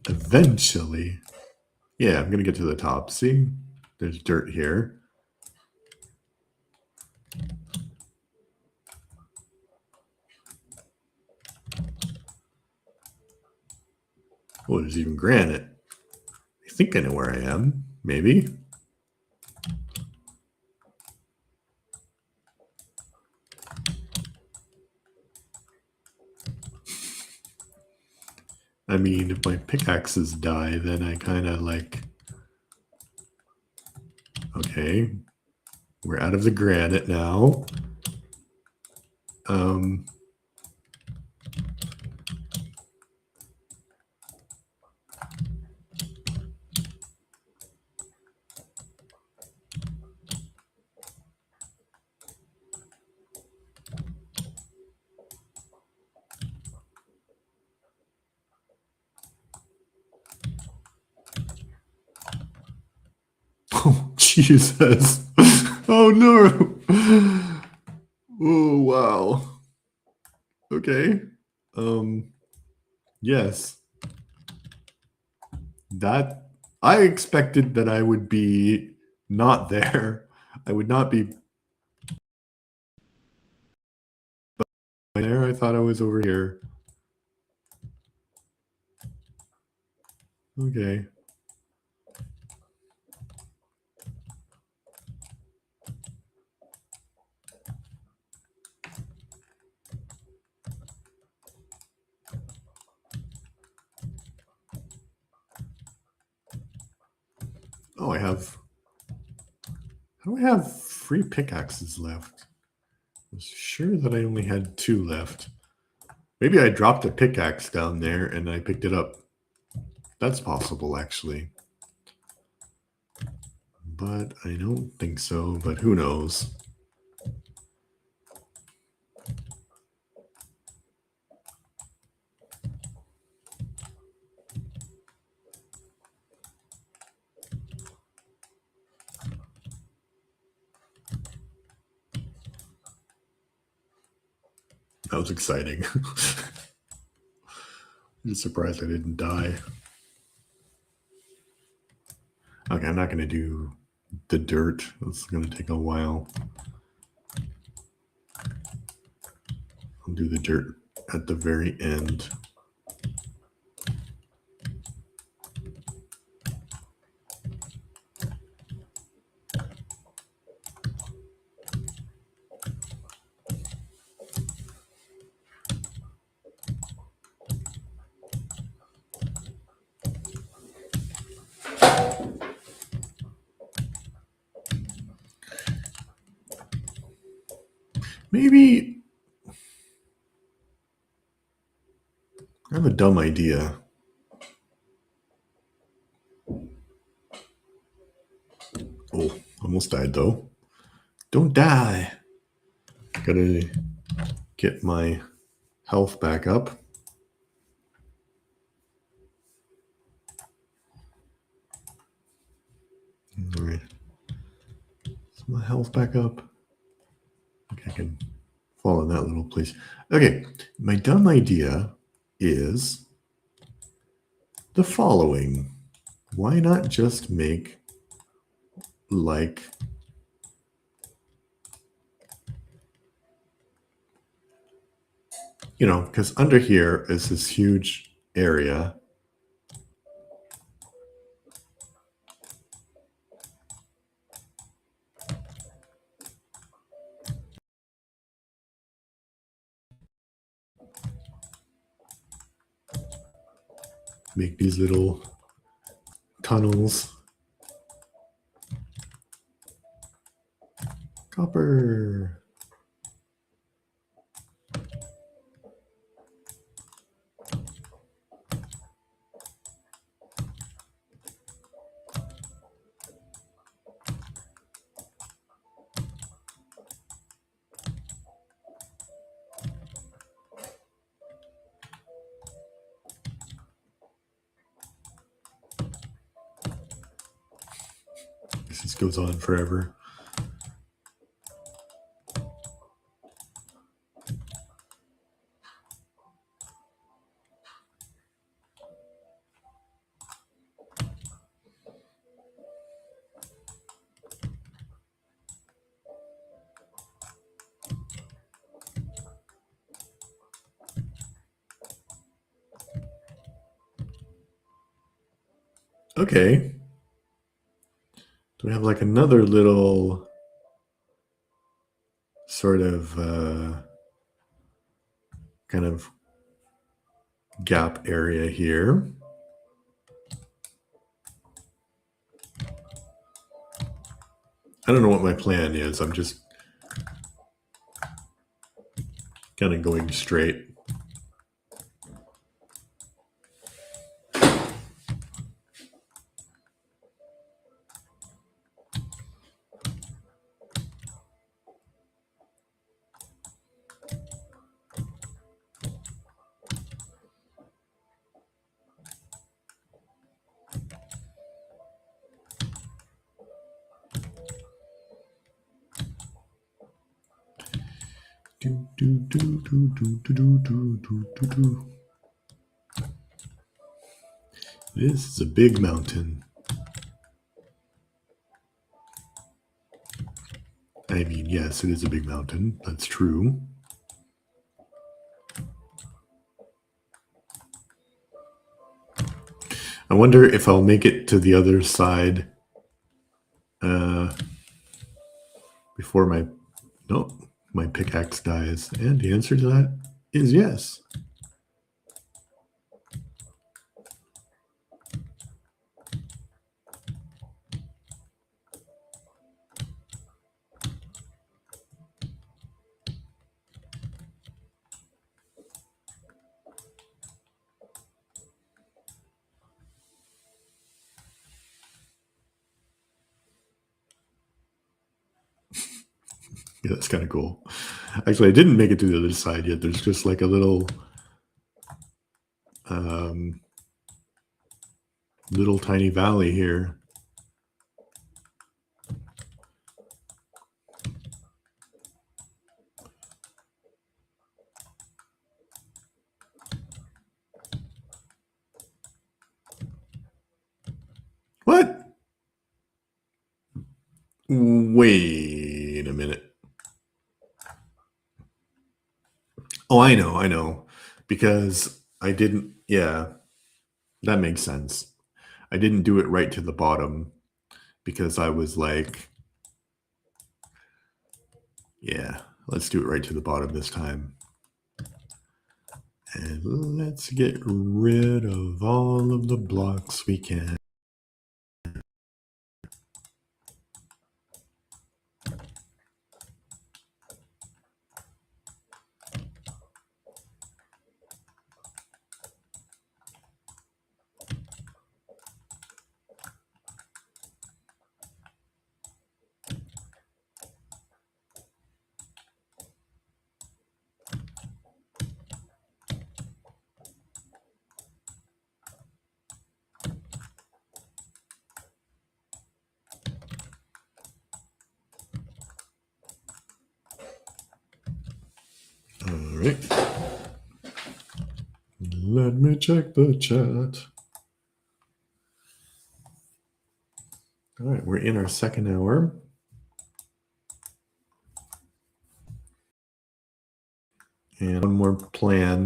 eventually, yeah, I'm going to get to the top. See, there's dirt here. Oh, there's even granite. I think I know where I am. Maybe. I mean, if my pickaxes die, then I kind of like... Okay. We're out of the granite now. Oh, Jesus. Oh, no. Oh, wow. Okay. Yes. That... I expected that I would be not there. I would not be there. I thought I was over here. Okay. Oh, I have... How do I have 3 pickaxes left? I was sure that I only had 2 left. Maybe I dropped a pickaxe down there and I picked it up. That's possible, actually. But I don't think so, but who knows? That was exciting. I'm surprised I didn't die. Okay, I'm not going to do the dirt. It's going to take a while. I'll do the dirt at the very end. Maybe I have a dumb idea. Oh, almost died though. Don't die. Gotta get my health back up. All right. Is my health back up? Okay, I can fall in that little place. Okay, my dumb idea is the following. Why not just make like because under here is this huge area. Make these little tunnels. Copper. This goes on forever. Okay. Do we have like another little sort of kind of gap area here? I don't know what my plan is. I'm just kind of going straight. This is a big mountain. I mean, yes, it is a big mountain. That's true. I wonder if I'll make it to the other side before my pickaxe dies. And the answer to that is yes. Yeah, that's kind of cool. Actually, I didn't make it to the other side yet. There's just like a little little tiny valley here. What? Wait a minute. Oh, I know. because I didn't, yeah, that makes sense. I didn't do it right to the bottom because I was like, yeah, let's do it right to the bottom this time. And let's get rid of all of the blocks we can. All right. Let me check the chat. All right, we're in our second hour. And one more plan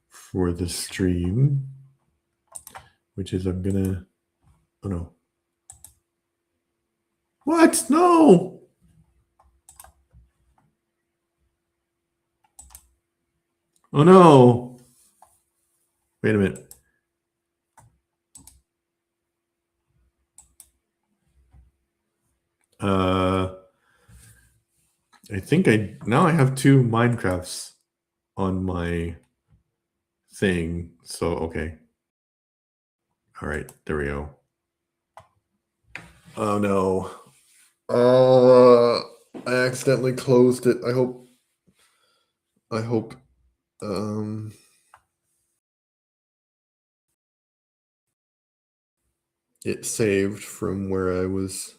for the stream, which is I'm gonna, oh no. What? No! Oh no! Wait a minute. I think now I have two Minecrafts on my thing. So, okay. All right, there we go. Oh no. I accidentally closed it. I hope it saved from where I was.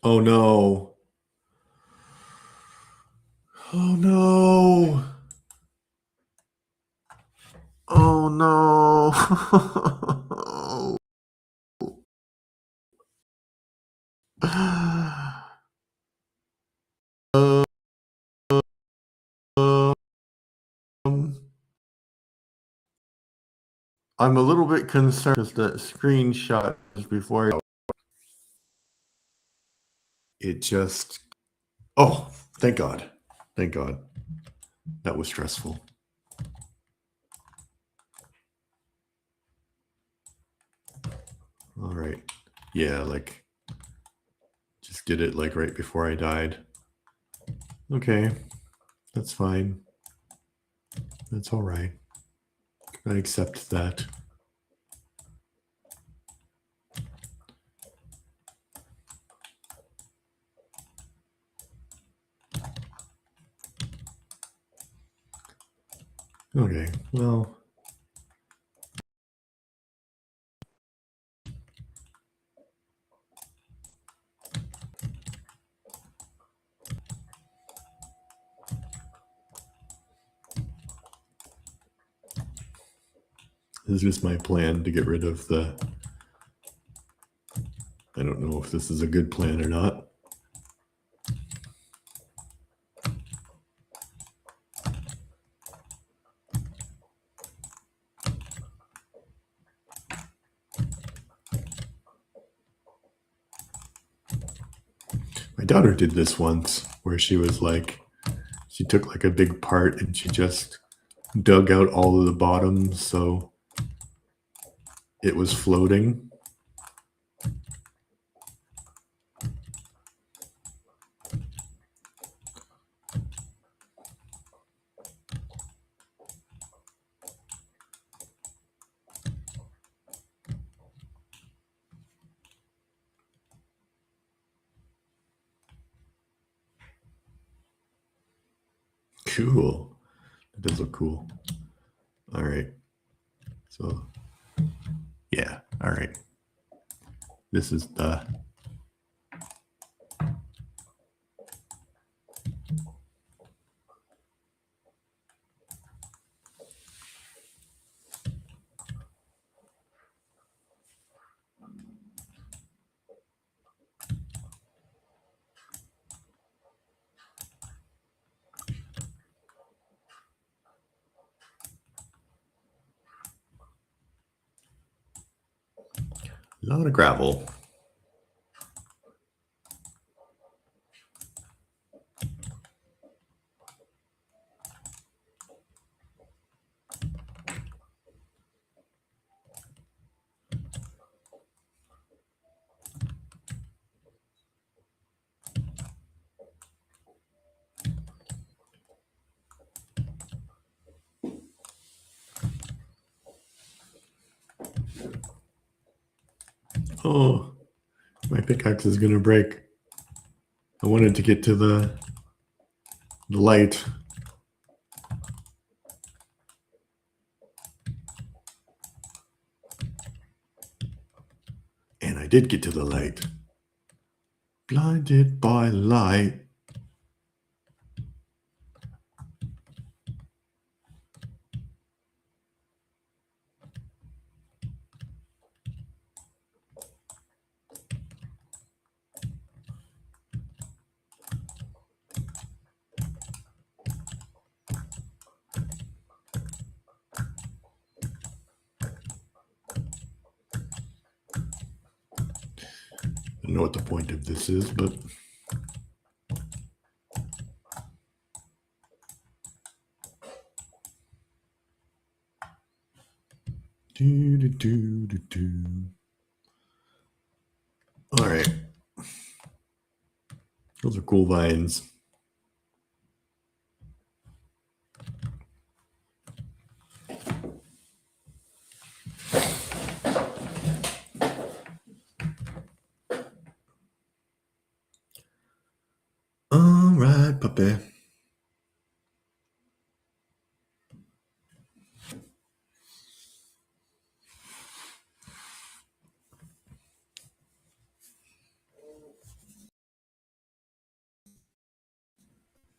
Oh no. Oh no. Oh no. I'm a little bit concerned because the screenshot before it just, oh, thank God. Thank God. That was stressful. All right. Yeah, like just did it like right before I died. Okay. That's fine. That's all right. I accept that. Okay, well. This is just my plan to get rid of the, I don't know if this is a good plan or not. My daughter did this once where she was like, she took like a big part and she just dug out all of the bottoms so it was floating. Cool. It does look cool. All right. So, yeah. All right. This is the, A lot of gravel. Oh, my pickaxe is gonna break. I wanted to get to the light. And I did get to the light. Blinded by light. I don't know what the point of this is, but all right. Those are cool vines. All right, puppy.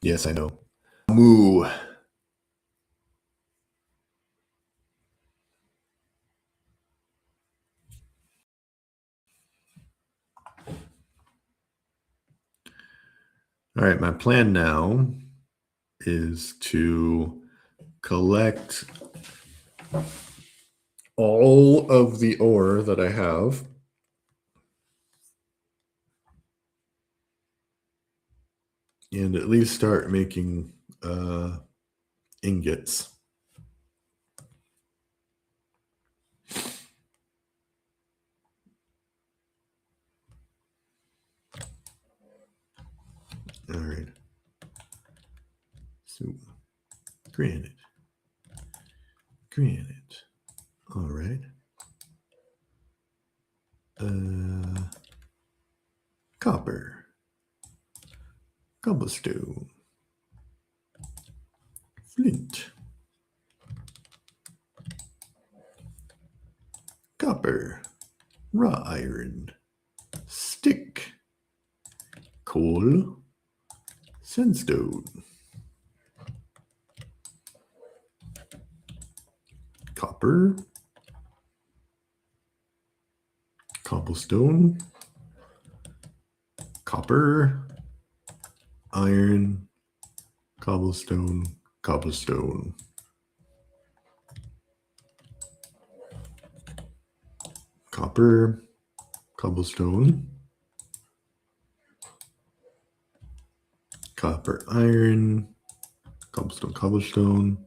Yes, I know. Moo. All right, my plan now is to collect all of the ore that I have and at least start making ingots. All right. So, granite. All right. Copper. Cobblestone. Flint. Copper. Raw iron. Stick. Coal. Sandstone. Copper. Cobblestone. Copper. Iron. Cobblestone. Cobblestone. Copper. Cobblestone. Copper. Iron. Cobblestone. Cobblestone.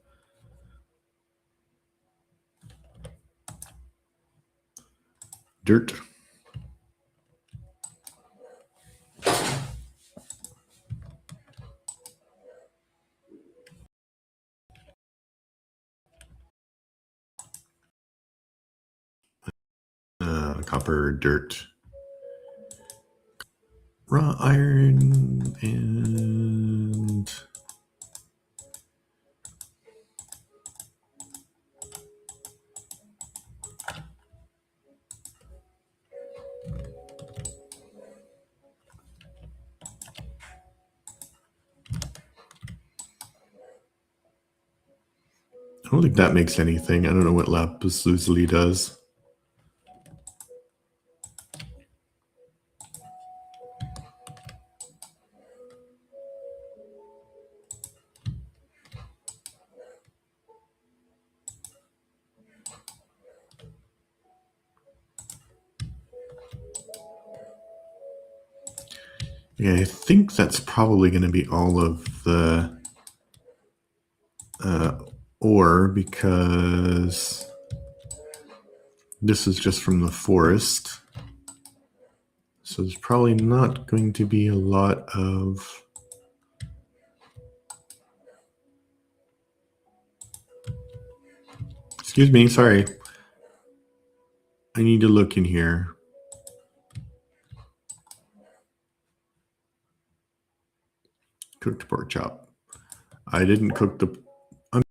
Dirt. Copper, dirt, raw iron, and I don't think that makes anything. I don't know what lapis lazuli does. Okay, I think that's probably going to be all of the ore, because this is just from the forest. So there's probably not going to be a lot of... Excuse me, sorry. I need to look in here. Cooked pork chop. I didn't cook the... I'm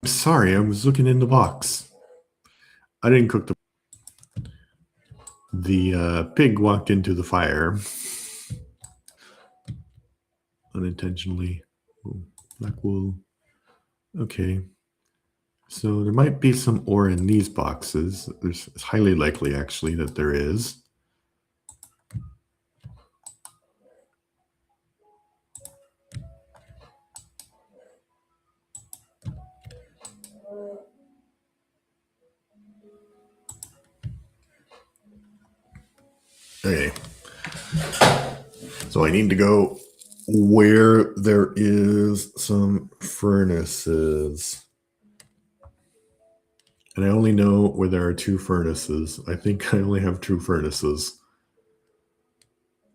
sorry, I was looking in the box. I didn't cook the... The pig walked into the fire. Unintentionally. Oh, black wool. Okay. So there might be some ore in these boxes. It's highly likely, actually, that there is. Okay. So I need to go where there is some furnaces. And I only know where there are 2 furnaces. I think I only have 2 furnaces.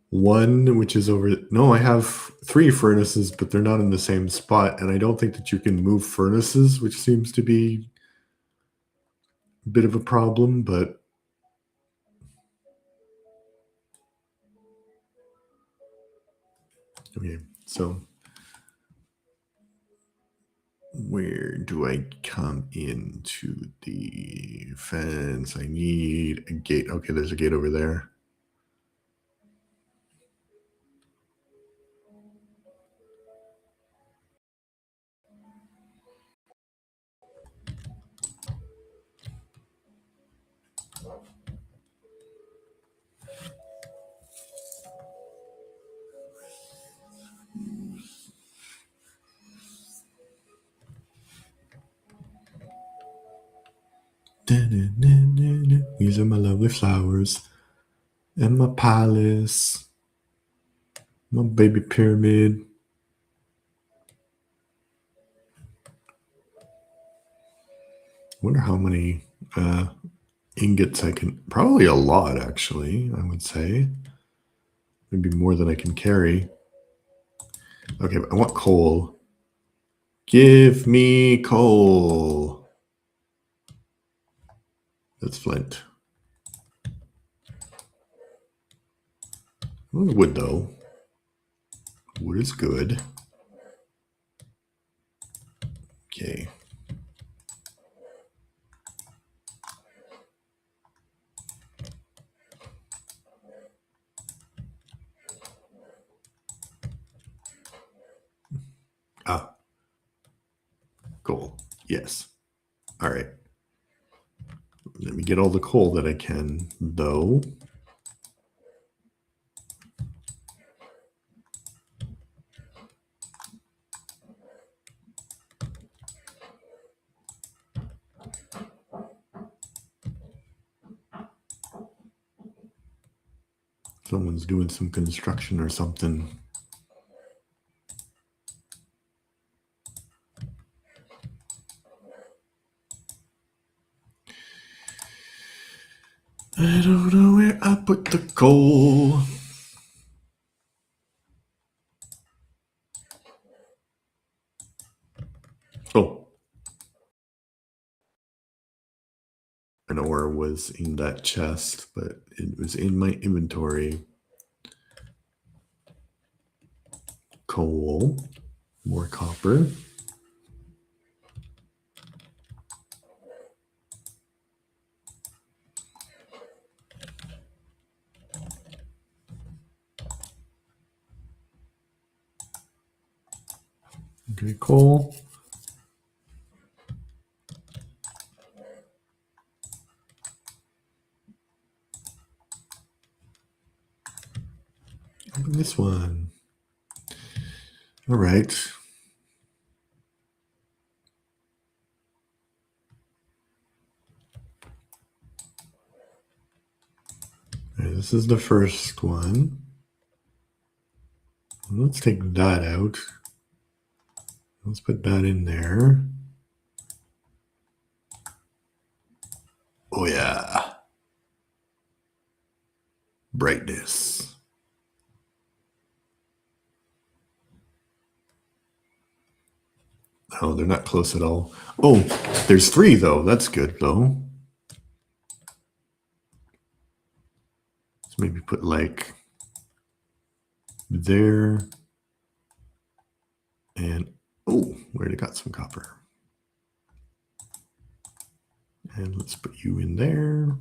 One, which is over... No, I have 3 furnaces, but they're not in the same spot. And I don't think that you can move furnaces, which seems to be a bit of a problem, but... Okay, so... Where do I come into the fence? I need a gate. Okay, there's a gate over there. These are my lovely flowers. And my palace. My baby pyramid. I wonder how many ingots I can... Probably a lot, actually, I would say. Maybe more than I can carry. Okay, but I want coal. Give me coal. That's flint. Wood, though. Wood is good. Okay. Ah. Coal. Yes. All right. Let me get all the coal that I can, though. Someone's doing some construction or something. I don't know where I put the coal. Oh. An ore was in that chest, but it was in my inventory. Coal. More copper. Okay, coal. Open this one. All right. This is the first one. Let's take that out. Let's put that in there. Oh yeah. Brightness. Oh, they're not close at all. Oh, there's 3 though. That's good though. Let's maybe put like there. And oh, we already got some copper. And let's put you in there.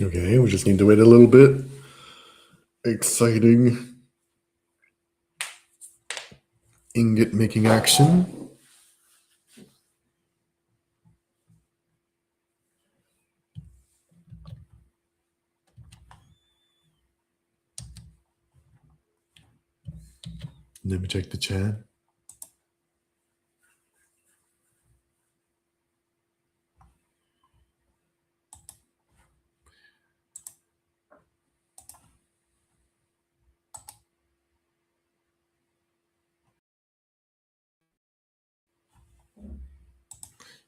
Okay, we just need to wait a little bit. Exciting ingot making action. Let me check the chat.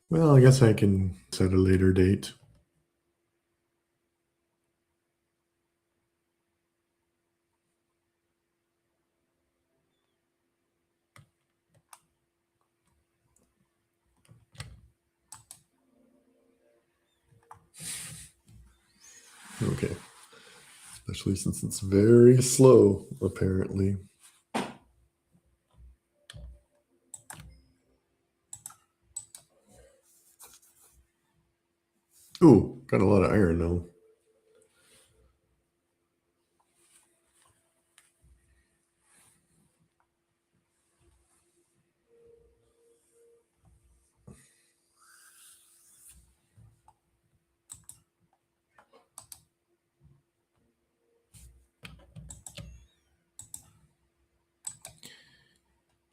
Well, I guess I can set a later date. Okay. Especially since it's very slow, apparently. Ooh, got a lot of iron though.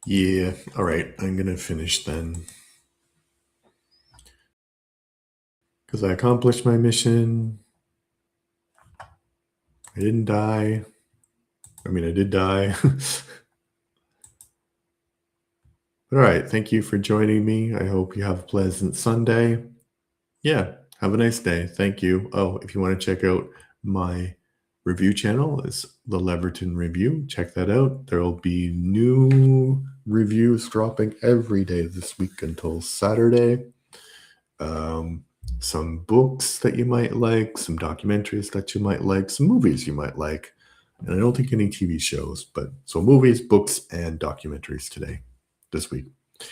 Yeah, all right, I'm gonna finish then. Because I accomplished my mission. I didn't die. I mean, I did die. All right, thank you for joining me. I hope you have a pleasant Sunday. Yeah, have a nice day. Thank you. Oh, if you want to check out my review channel, it's the Leverton Review. Check that out. There will be new reviews dropping every day this week until Saturday. Some books that you might like, some documentaries that you might like, some movies you might like. And I don't think any TV shows, but so movies, books, and documentaries today, this week.